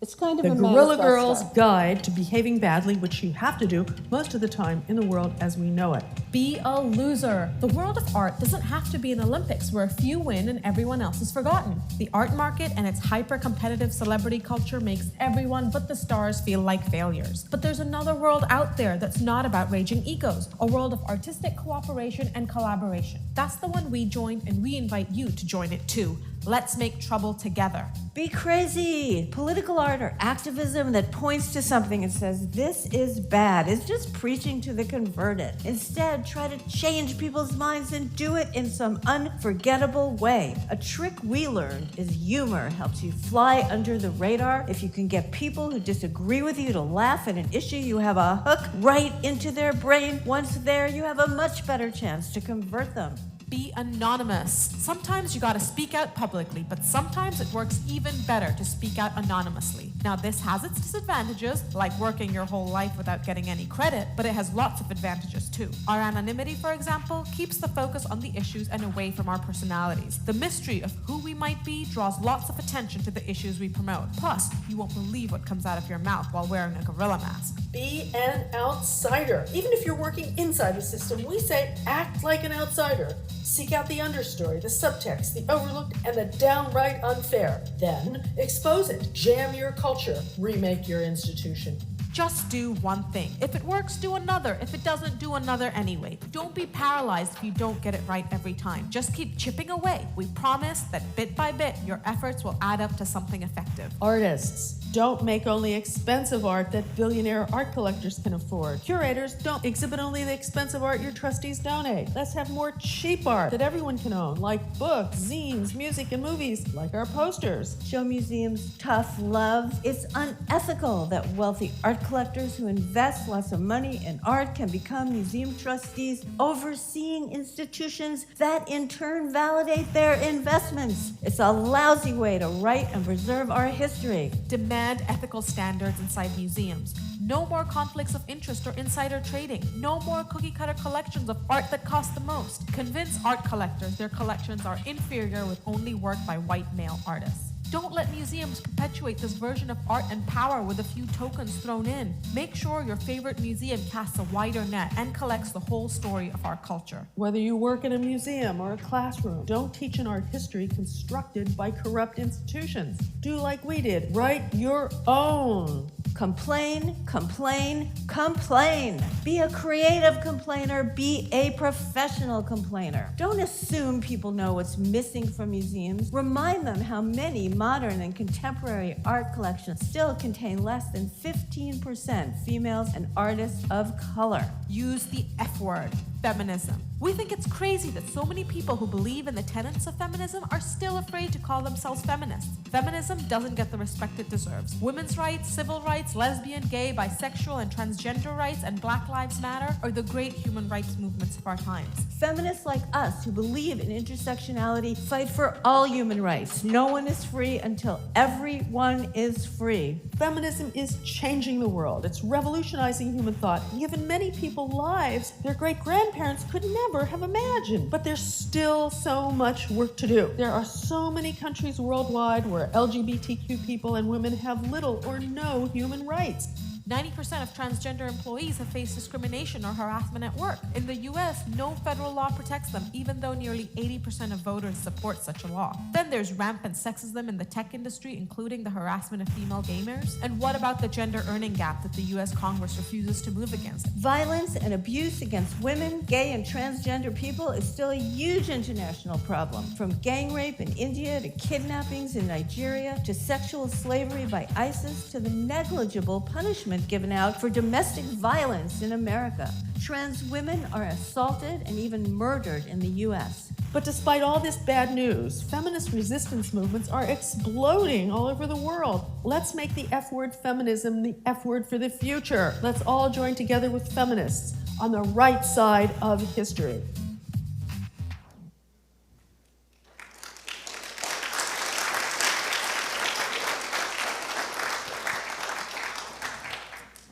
It's kind of The a Guerrilla manifesto. Girls Guide to Behaving Badly, which you have to do most of the time in the world as we know it. Be a loser. The world of art doesn't have to be an Olympics where a few win and everyone else is forgotten. The art market and its hyper-competitive celebrity culture makes everyone but the stars feel like failures. But there's another world out there that's not about raging egos, a world of artistic cooperation and collaboration. That's the one we joined, and we invite you to join it too. Let's make trouble together. Be crazy. Political art or activism that points to something and says, this is bad, is just preaching to the converted. Instead, try to change people's minds and do it in some unforgettable way. A trick we learned is humor helps you fly under the radar. If you can get people who disagree with you to laugh at an issue, you have a hook right into their brain. Once there, you have a much better chance to convert them. Be anonymous. Sometimes you gotta speak out publicly, but sometimes it works even better to speak out anonymously. Now this has its disadvantages, like working your whole life without getting any credit, but it has lots of advantages too. Our anonymity, for example, keeps the focus on the issues and away from our personalities. The mystery of who we might be draws lots of attention to the issues we promote. Plus, you won't believe what comes out of your mouth while wearing a gorilla mask. Be an outsider. Even if you're working inside the system, we say act like an outsider. Seek out the understory, the subtext, the overlooked, and the downright unfair. Then expose it. Jam your culture. Remake your institution. Just do one thing. If it works, do another. If it doesn't, do another anyway. Don't be paralyzed if you don't get it right every time. Just keep chipping away. We promise that bit by bit, your efforts will add up to something effective. Artists, don't make only expensive art that billionaire art collectors can afford. Curators, don't exhibit only the expensive art your trustees donate. Let's have more cheap art that everyone can own, like books, zines, music, and movies, like our posters. Show museums tough love. It's unethical that wealthy art collectors who invest lots of money in art can become museum trustees overseeing institutions that in turn validate their investments. It's a lousy way to write and preserve our history. Demand ethical standards inside museums. No more conflicts of interest or insider trading. No more cookie-cutter collections of art that cost the most. Convince art collectors their collections are inferior with only work by white male artists. Don't let museums perpetuate this version of art and power with a few tokens thrown in. Make sure your favorite museum casts a wider net and collects the whole story of our culture. Whether you work in a museum or a classroom, don't teach an art history constructed by corrupt institutions. Do like we did. Write your own. Complain, complain, complain. Be a creative complainer. Be a professional complainer. Don't assume people know what's missing from museums. Remind them how many modern and contemporary art collections still contain less than 15% females and artists of color. Use the F word, feminism. We think it's crazy that so many people who believe in the tenets of feminism are still afraid to call themselves feminists. Feminism doesn't get the respect it deserves. Women's rights, civil rights, lesbian, gay, bisexual, and transgender rights, and Black Lives Matter are the great human rights movements of our times. Feminists like us who believe in intersectionality fight for all human rights. No one is free until everyone is free. Feminism is changing the world. It's revolutionizing human thought and giving many people lives their great-grandparents grandparents could never have imagined. But there's still so much work to do. There are so many countries worldwide where LGBTQ people and women have little or no human rights. 90% of transgender employees have faced discrimination or harassment at work. In the US, no federal law protects them, even though nearly 80% of voters support such a law. Then there's rampant sexism in the tech industry, including the harassment of female gamers. And what about the gender earning gap that the US Congress refuses to move against? Violence and abuse against women, gay, and transgender people is still a huge international problem. From gang rape in India to kidnappings in Nigeria to sexual slavery by ISIS to the negligible punishment given out for domestic violence in America. Trans women are assaulted and even murdered in the US. But despite all this bad news, feminist resistance movements are exploding all over the world. Let's make the F word feminism the F word for the future. Let's all join together with feminists on the right side of history.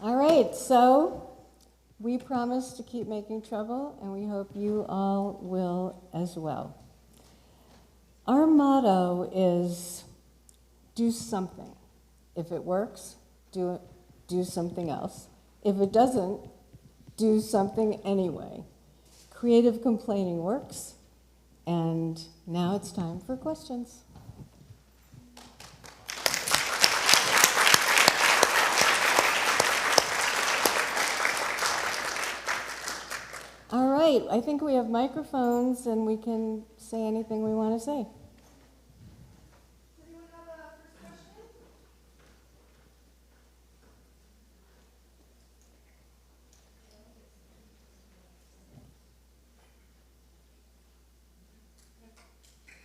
All right, so we promise to keep making trouble, and we hope you all will as well. Our motto is do something. If it works, do something else. If it doesn't, do something anyway. Creative complaining works, and now it's time for questions. All right, I think we have microphones and we can say anything we want to say. Does anyone have a first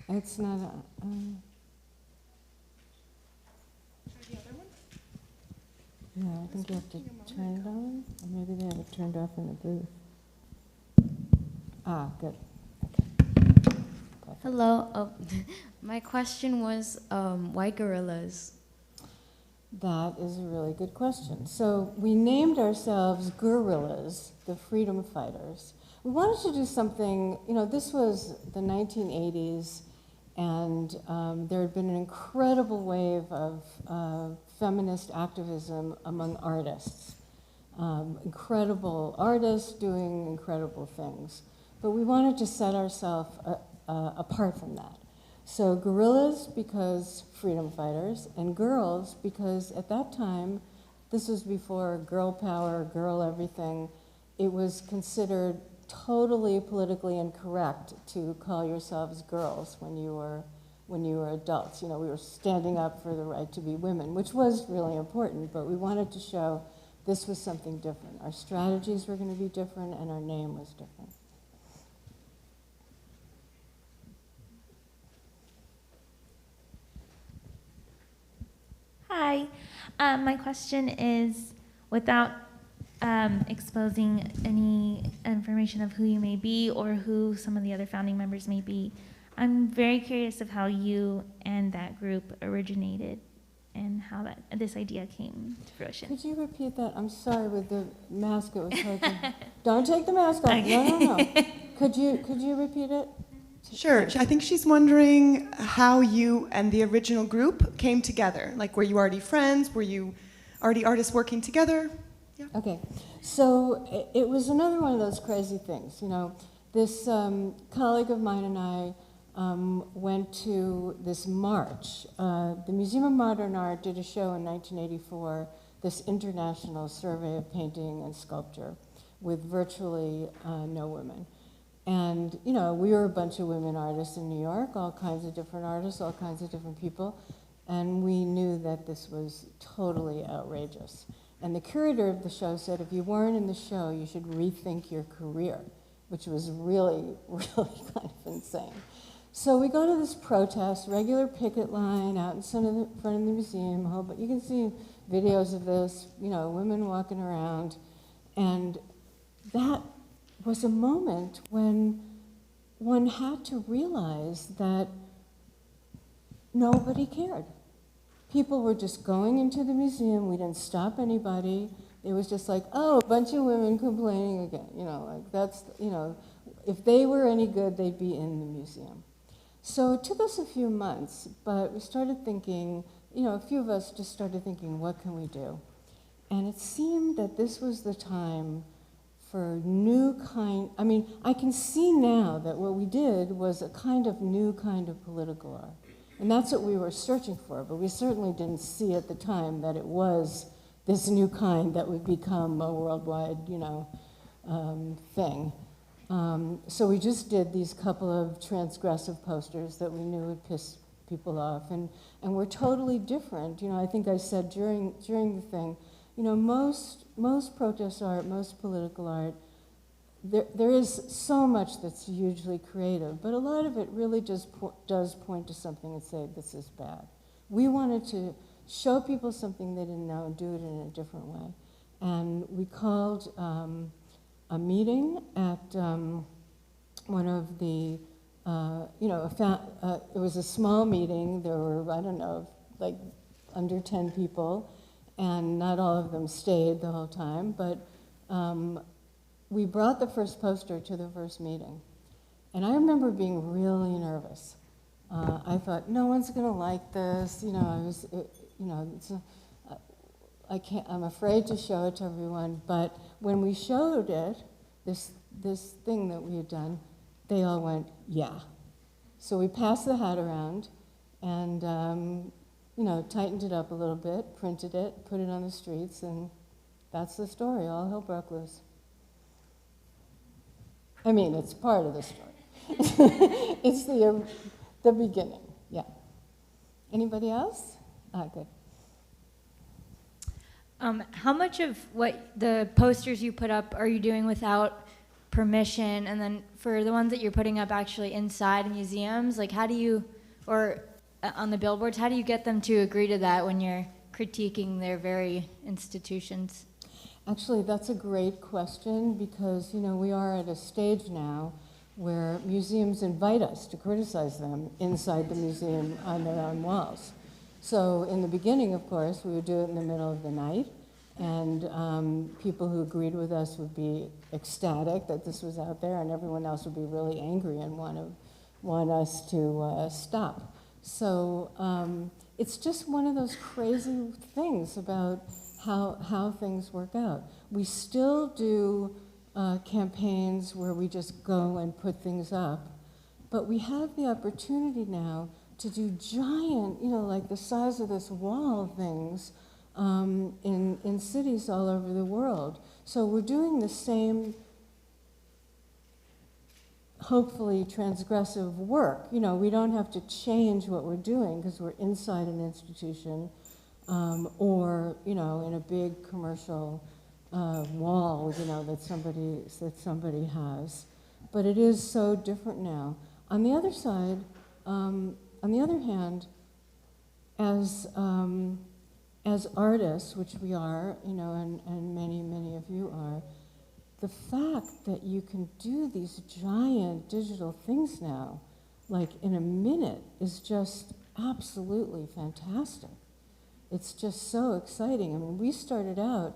question? It's not a, Try the other one. no, I think you have to turn it on, or maybe they have it turned off in the booth. Ah, good. Okay. Hello. My question was, why gorillas? That is a really good question. So we named ourselves Guerrillas, the freedom fighters. We wanted to do something, you know, this was the 1980s, and there had been an incredible wave of feminist activism among artists. Incredible artists doing incredible things. But we wanted to set ourselves apart from that. So gorillas because freedom fighters, and girls because at that time, this was before girl power, girl everything, it was considered totally politically incorrect to call yourselves girls when you were adults. You know, we were standing up for the right to be women, which was really important, but we wanted to show this was something different. Our strategies were going to be different, and our name was different. Hi, my question is, without exposing any information of who you may be or who some of the other founding members may be, I'm very curious of how you and that group originated and how this idea came to fruition. Could you repeat that? I'm sorry, with the mask it was hard to... Don't take the mask off. Okay. No. Could you repeat it? Sure. I think she's wondering how you and the original group came together. Like, were you already friends? Were you already artists working together? Yeah. Okay. So it was another one of those crazy things. You know, this colleague of mine and I went to this march. The Museum of Modern Art did a show in 1984, this international survey of painting and sculpture with virtually no women. And, you know, we were a bunch of women artists in New York, all kinds of different artists, all kinds of different people, and we knew that this was totally outrageous. And the curator of the show said, if you weren't in the show, you should rethink your career, which was really, really kind of insane. So we go to this protest, regular picket line out in front of the museum, but you can see videos of this, you know, women walking around, and that was a moment when one had to realize that nobody cared. People were just going into the museum. We didn't stop anybody. it was just like, oh, a bunch of women complaining again. You know, like that's, you know, if they were any good, they'd be in the museum. So it took us a few months, but we started thinking, you know, a few of us just started thinking, what can we do? And it seemed that this was the time for new kind, I mean, I can see now that what we did was a kind of new kind of political art. And that's what we were searching for, but we certainly didn't see at the time that it was this new kind that would become a worldwide, you know, thing. So we just did these couple of transgressive posters that we knew would piss people off, and we're totally different. You know, I think I said during the thing, you know, most protest art, most political art, there is so much that's hugely creative, but a lot of it really just does point to something and say, this is bad. We wanted to show people something they didn't know and do it in a different way. And we called a meeting at one of the, you know, it was a small meeting. There were, I don't know, like under 10 people, and not all of them stayed the whole time, but we brought the first poster to the first meeting. And I remember being really nervous. I thought, no one's gonna like this, you know, you know, I can't, I'm afraid to show it to everyone, but when we showed it, this thing that we had done, they all went, yeah. So we passed the hat around and, you know, tightened it up a little bit, printed it, put it on the streets, and that's the story. All hell broke loose. I mean, it's part of the story. It's the beginning, yeah. Anybody else? Good. How much of what the posters you put up are you doing without permission? And then for the ones that you're putting up actually inside museums, like how do you, or on the billboards, how do you get them to agree to that when you're critiquing their very institutions? Actually, that's a great question because, you know, we are at a stage now where museums invite us to criticize them inside the museum on their own walls. So in the beginning, of course, we would do it in the middle of the night, and people who agreed with us would be ecstatic that this was out there, and everyone else would be really angry and want us to stop. So it's just one of those crazy things about how things work out. We still do campaigns where we just go and put things up, but we have the opportunity now to do giant, you know, like the size of this wall things in cities all over the world. So we're doing the same, hopefully transgressive work. You know, we don't have to change what we're doing because we're inside an institution or, you know, in a big commercial wall, you know, that somebody has. But it is so different now. On the other side, on the other hand, as artists, which we are, you know, and many of you are, the fact that you can do these giant digital things now, like in a minute, is just absolutely fantastic. It's just so exciting. I mean, we started out,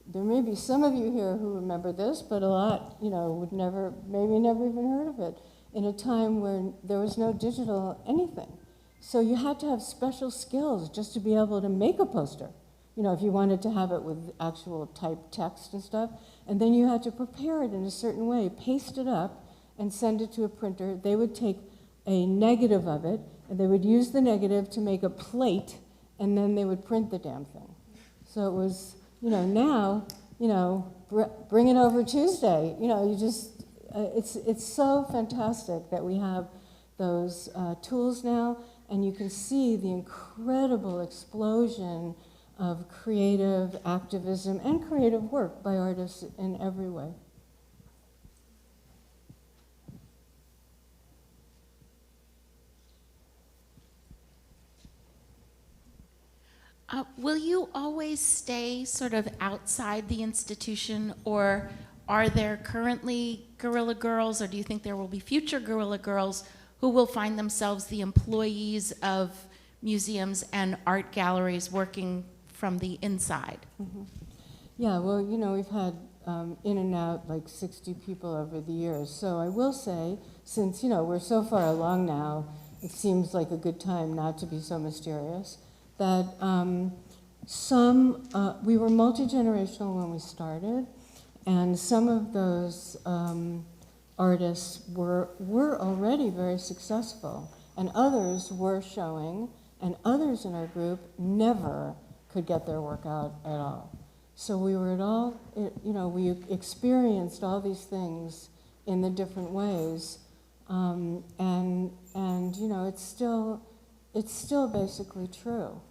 there may be some of you here who remember this, but a lot, you know, would never, maybe never even heard of it, in a time where there was no digital anything. So you had to have special skills just to be able to make a poster, you know, if you wanted to have it with actual typed text and stuff. And then you had to prepare it in a certain way, paste it up, and send it to a printer. They would take a negative of it, and they would use the negative to make a plate, and then they would print the damn thing. So it was, you know, now, you know, bring it over Tuesday. You know, you just, it's so fantastic that we have those tools now, and you can see the incredible explosion of creative activism and creative work by artists in every way. Will you always stay sort of outside the institution, or are there currently Guerrilla Girls, or do you think there will be future Guerrilla Girls who will find themselves the employees of museums and art galleries working from the inside? Mm-hmm. Yeah, well, you know, we've had in and out like 60 people over the years. So I will say, since, you know, we're so far along now, it seems like a good time not to be so mysterious, that we were multi-generational when we started, and some of those artists were already very successful, and others were showing, and others in our group never could get their work out at all. So we were at all, you know, we experienced all these things in the different ways, and you know, it's still basically true.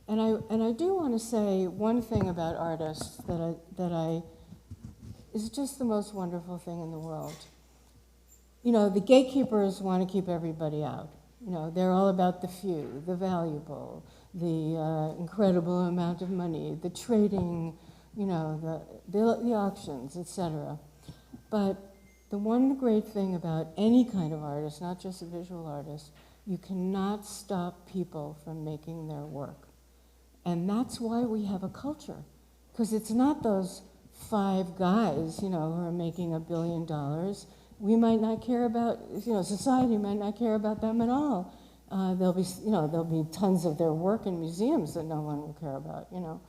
And I do want to say one thing about artists that is just the most wonderful thing in the world. You know, the gatekeepers want to keep everybody out. You know, they're all about the few, the valuable, the incredible amount of money, the trading, you know, the auctions, etc. But the one great thing about any kind of artist, not just a visual artist, you cannot stop people from making their work. And that's why we have a culture. Because it's not those 5 guys, you know, who are making $1 billion. We might not care about, you know, society might not care about them at all. There'll be tons of their work in museums that no one will care about, you know.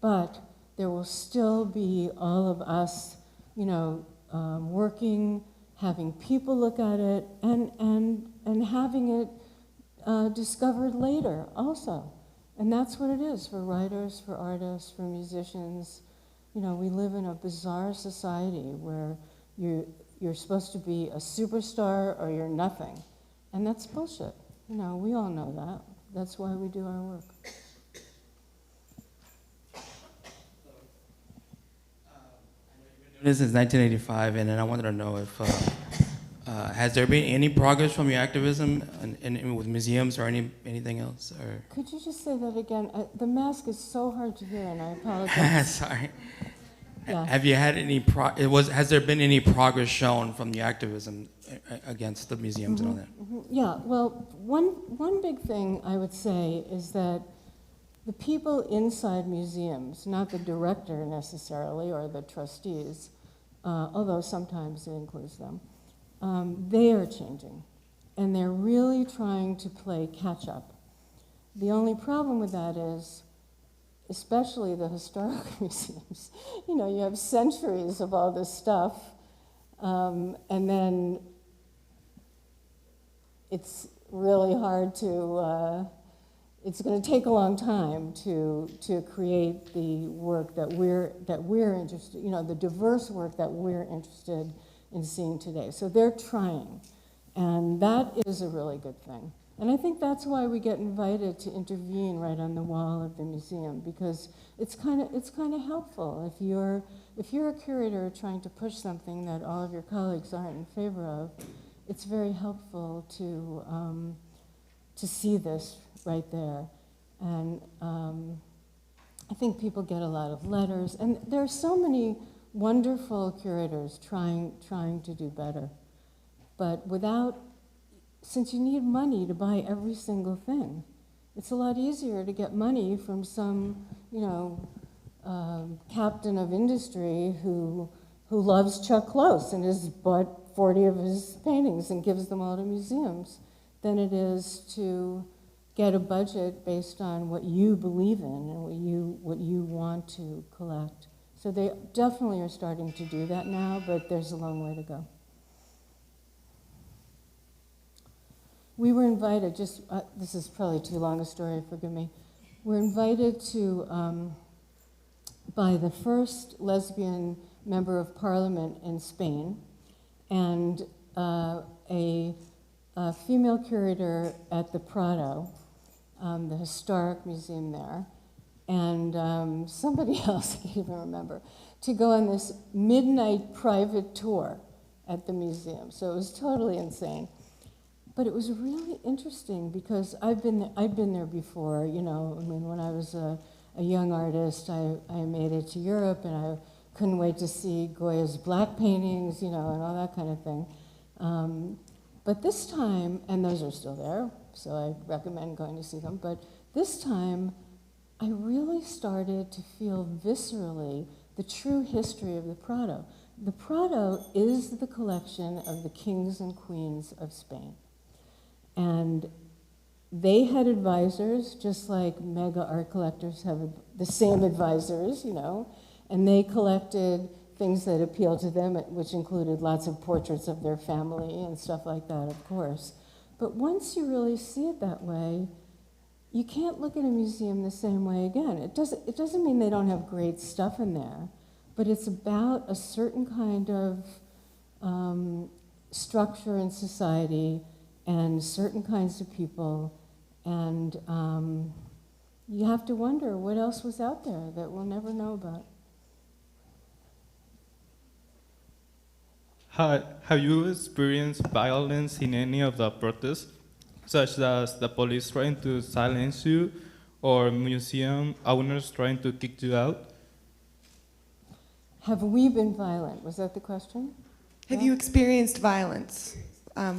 But there will still be all of us, you know, working, having people look at it, and having it discovered later also. And that's what it is for writers, for artists, for musicians. You know, we live in a bizarre society where you're supposed to be a superstar or you're nothing. And that's bullshit. You know, we all know that. That's why we do our work. This is 1985, and then I wanted to know if has there been any progress from your activism with museums or anything else? Or? Could you just say that again? The mask is so hard to hear, and I apologize. Sorry. Yeah. Have you had any has there been any progress shown from the activism against the museums and all that? Yeah, well, one big thing I would say is that the people inside museums, not the director necessarily or the trustees, although sometimes it includes them, they are changing, and they're really trying to play catch up. The only problem with that is, especially the historical museums, you know, you have centuries of all this stuff, and then it's really hard to, it's going to take a long time to create the work that we're interested, you know, the diverse work that we're interested in seeing today. So they're trying, and that is a really good thing. And I think that's why we get invited to intervene right on the wall of the museum, because it's kind of helpful if you're a curator trying to push something that all of your colleagues aren't in favor of. It's very helpful to see this right there, and I think people get a lot of letters, and there are so many wonderful curators trying to do better, but since you need money to buy every single thing, it's a lot easier to get money from some, you know, captain of industry who loves Chuck Close and has bought 40 of his paintings and gives them all to museums than it is to get a budget based on what you believe in and what you want to collect. So they definitely are starting to do that now, but there's a long way to go. We were invited, this is probably too long a story, forgive me. We're invited to, by the first lesbian member of parliament in Spain, and a female curator at the Prado, the historic museum there, and somebody else, I can't even remember, to go on this midnight private tour at the museum. So it was totally insane. But it was really interesting because I'd been there before, you know. I mean, when I was a young artist, I made it to Europe, and I couldn't wait to see Goya's black paintings, you know, and all that kind of thing. But this time, and those are still there, so I recommend going to see them, but this time I really started to feel viscerally the true history of the Prado. The Prado is the collection of the kings and queens of Spain. And they had advisors, just like mega art collectors have the same advisors, you know, and they collected things that appealed to them, which included lots of portraits of their family and stuff like that, of course. But once you really see it that way, you can't look at a museum the same way again. It doesn't mean they don't have great stuff in there, but it's about a certain kind of structure in society and certain kinds of people, and you have to wonder what else was out there that we'll never know about. Have you experienced violence in any of the protests, such as the police trying to silence you or museum owners trying to kick you out? Have we been violent? Was that the question? Have you experienced violence?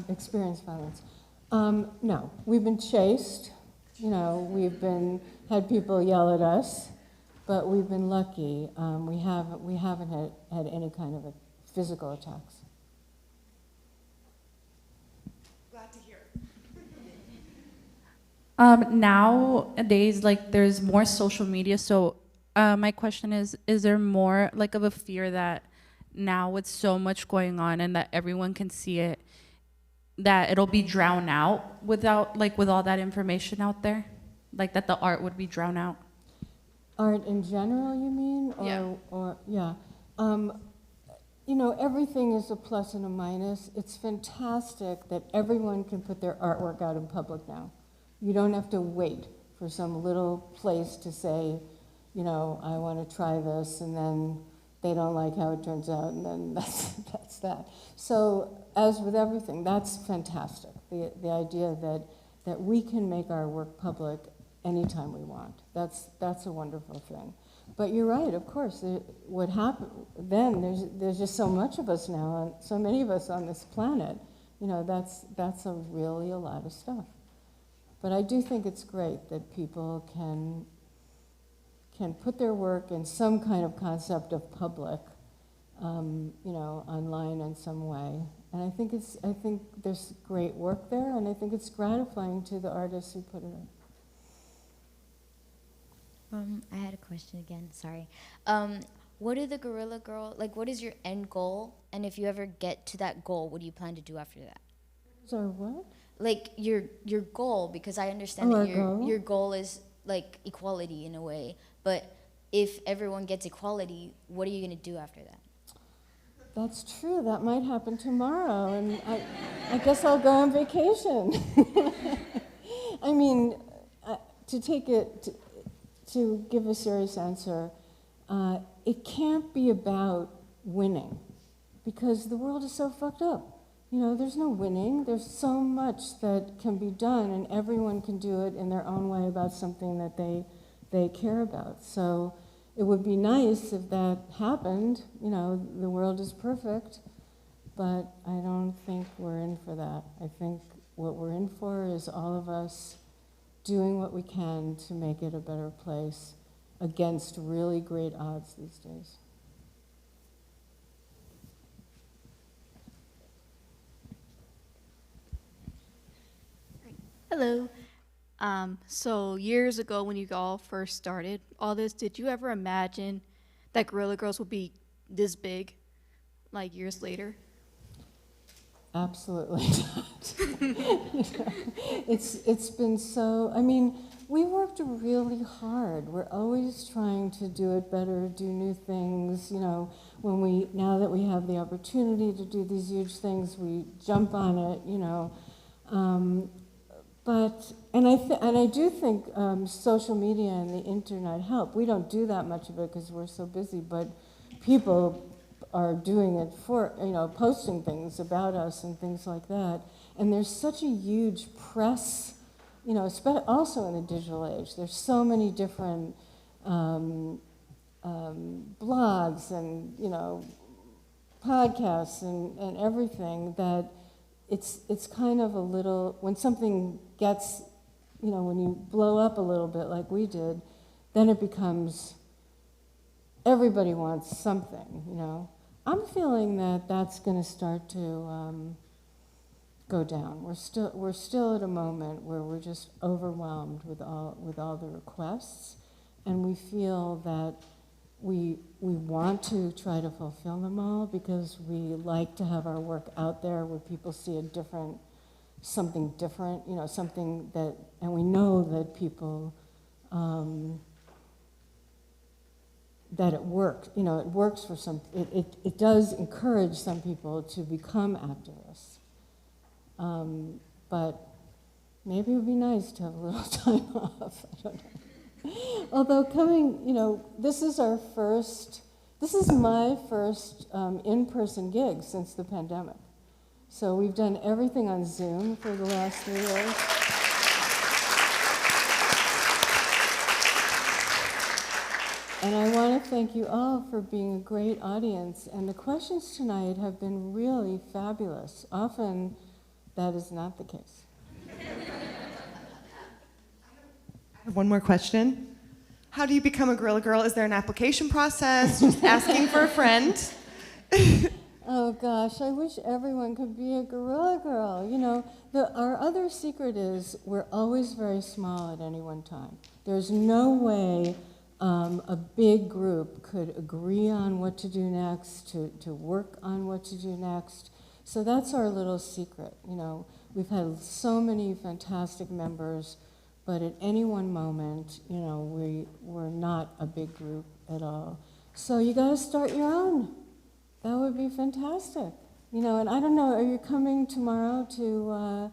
Experienced violence. No, we've been chased. You know, we've had people yell at us, but we've been lucky. We haven't had any kind of physical attacks. Glad to hear. Nowadays, like, there's more social media, so my question is there more like of a fear that now with so much going on and that everyone can see it, that it'll be drowned out with all that information out there? Like that the art would be drowned out? Art in general, you mean? Yeah. You know, everything is a plus and a minus. It's fantastic that everyone can put their artwork out in public now. You don't have to wait for some little place to say, you know, I want to try this, and then they don't like how it turns out, and then that's that. So, as with everything, that's fantastic. The idea that we can make our work public anytime we want. That's a wonderful thing. But you're right, of course. What happened then? There's just so much of us now, and so many of us on this planet. You know, that's really a lot of stuff. But I do think it's great that people can put their work in some kind of concept of public, you know, online in some way. And I think there's great work there, and I think it's gratifying to the artists who put it up. I had a question again, sorry. What are the Guerrilla Girl, like what is your end goal? And if you ever get to that goal, what do you plan to do after that? Sorry, what? Like your goal, because I understand that goal? your goal is like equality in a way, but if everyone gets equality, what are you gonna do after that? That's true, that might happen tomorrow, and I guess I'll go on vacation. I mean, to give a serious answer, it can't be about winning, because the world is so fucked up. You know, there's no winning. There's so much that can be done, and everyone can do it in their own way about something that they care about. So it would be nice if that happened. You know, the world is perfect, but I don't think we're in for that. I think what we're in for is all of us doing what we can to make it a better place against really great odds these days. Hello. So years ago when you all first started all this, did you ever imagine that Guerrilla Girls would be this big, like years later? Absolutely not. It's been so, I mean, we worked really hard. We're always trying to do it better, do new things. You know, now that we have the opportunity to do these huge things, we jump on it, you know. And I do think social media and the internet help. We don't do that much of it because we're so busy, but people are doing it for, you know, posting things about us and things like that. And there's such a huge press, you know, also in the digital age. There's so many different blogs and, you know, podcasts and everything that it's kind of a little, when something gets, you know, when you blow up a little bit like we did, then it becomes everybody wants something, you know. I'm feeling that that's going to start to go down. We're still at a moment where we're just overwhelmed with all the requests, and we feel that we want to try to fulfill them all because we like to have our work out there where people see something different, you know, something that, and we know that people, that it works, you know, it works for some, it does encourage some people to become activists. But maybe it would be nice to have a little time off, I don't know. Although coming, you know, this is my first in-person gig since the pandemic. So we've done everything on Zoom for the last 3 years. And I want to thank you all for being a great audience. And the questions tonight have been really fabulous. Often that is not the case. I have one more question. How do you become a Guerrilla Girl? Is there an application process? Just asking for a friend? Oh gosh, I wish everyone could be a Guerrilla Girl. You know, our other secret is we're always very small at any one time. There's no way a big group could agree on what to do next, to work on what to do next. So that's our little secret. You know, we've had so many fantastic members, but at any one moment, you know, we're not a big group at all. So you got to start your own. That would be fantastic. You know, and I don't know, are you coming tomorrow to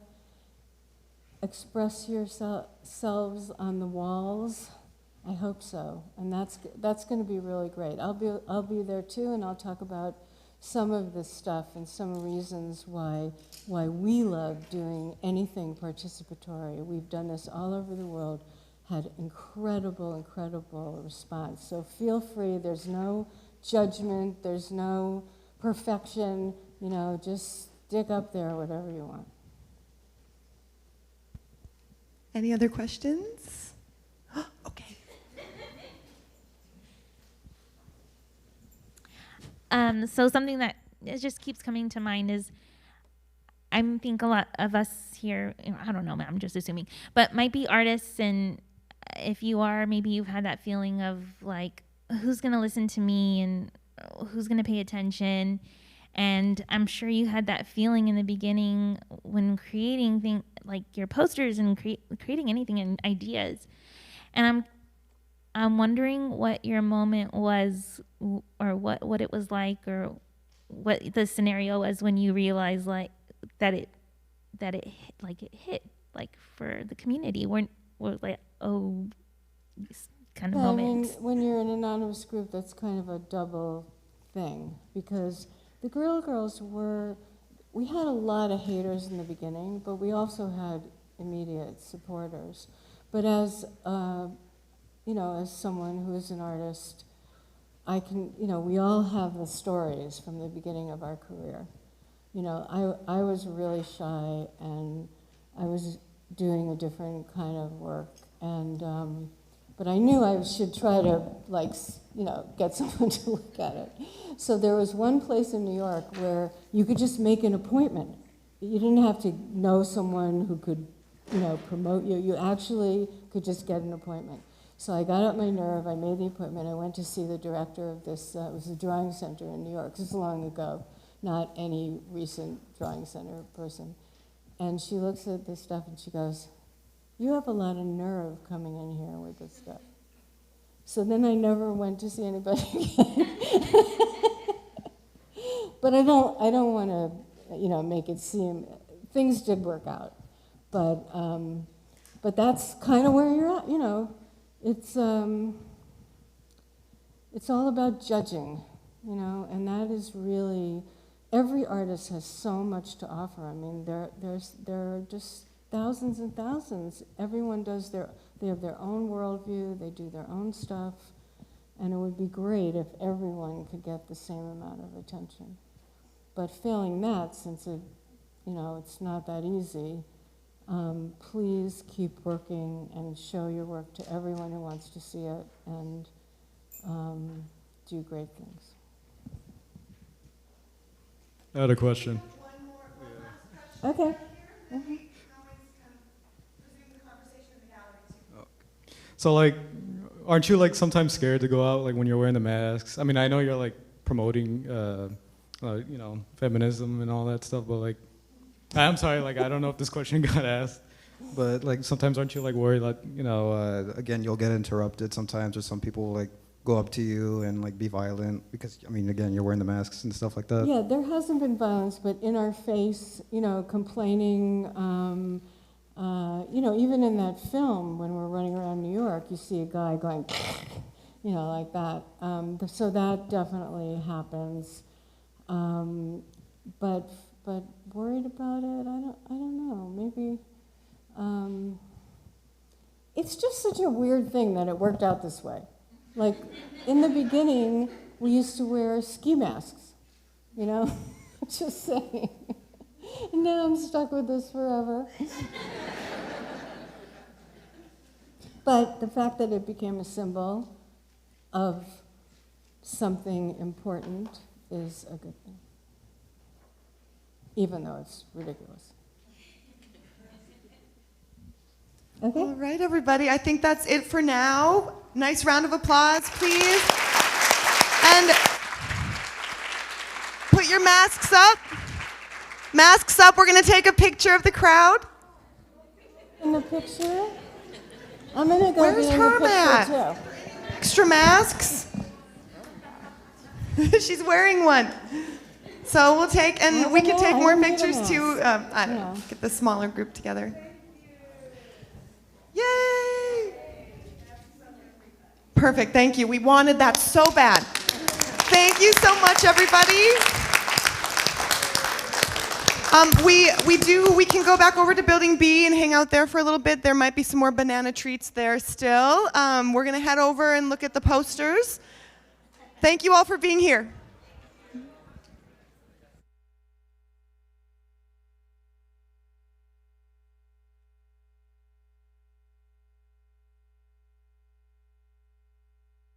express yourselves on the walls? I hope so, and that's going to be really great. I'll be there too, and I'll talk about some of this stuff and some reasons why we love doing anything participatory. We've done this all over the world, had incredible response. So feel free. There's no judgment. There's no perfection. You know, just stick up there, whatever you want. Any other questions? Okay. So something that it just keeps coming to mind is I think a lot of us here, you know, I don't know, I'm just assuming, but might be artists, and if you are, maybe you've had that feeling of like, who's going to listen to me and who's going to pay attention? And I'm sure you had that feeling in the beginning when creating things like your posters and creating anything and ideas. And I'm wondering what your moment was, or what it was like, or what the scenario was when you realized like that it hit like for the community. We're like, oh, these kind of moments. I mean, when you're an anonymous group, that's kind of a double thing, because the Guerrilla Girls we had a lot of haters in the beginning, but we also had immediate supporters. But as you know, as someone who is an artist, I can, you know, we all have the stories from the beginning of our career. You know, I was really shy, and I was doing a different kind of work, and but I knew I should try to, like, you know, get someone to look at it. So there was one place in New York where you could just make an appointment. You didn't have to know someone who could, you know, promote you. You actually could just get an appointment. So I got up my nerve, I made the appointment, I went to see the director of this, it was a drawing center in New York. This is long ago, not any recent drawing center person. And she looks at this stuff and she goes, "You have a lot of nerve coming in here with this stuff." So then I never went to see anybody again. But I don't want to, you know, make it seem, things did work out. But that's kind of where you're at, you know. It's all about judging, you know, and that is really, every artist has so much to offer. I mean, there are just thousands and thousands. Everyone they have their own worldview, they do their own stuff, and it would be great if everyone could get the same amount of attention. But failing that, since it's not that easy, Please keep working and show your work to everyone who wants to see it, and do great things. I had a question. Okay. So like, aren't you like sometimes scared to go out like when you're wearing the masks? I mean, I know you're like promoting, you know, feminism and all that stuff, but like, I'm sorry, like I don't know if this question got asked, but like sometimes aren't you like worried that, you know, again, you'll get interrupted sometimes, or some people like go up to you and like be violent because, I mean, again, you're wearing the masks and stuff like that. Yeah, there hasn't been violence, but in our face, you know, complaining, you know, even in that film, when we're running around New York, you see a guy going, you know, like that. So that definitely happens. But worried about it, I don't know. Maybe it's just such a weird thing that it worked out this way. Like in the beginning, we used to wear ski masks, you know. Just saying. And now I'm stuck with this forever. But the fact that it became a symbol of something important is a good thing, even though it's ridiculous. Okay. All right, everybody. I think that's it for now. Nice round of applause, please. And put your masks up. Masks up. We're going to take a picture of the crowd. In the picture? I'm going to go Where's be in her the picture mat? too. Extra masks. She's wearing one. So we'll take, and we can take more pictures too. I don't know, get the smaller group together. Yay! Perfect, thank you. We wanted that so bad. Thank you so much, everybody. We can go back over to Building B and hang out there for a little bit. There might be some more banana treats there still. We're gonna head over and look at the posters. Thank you all for being here.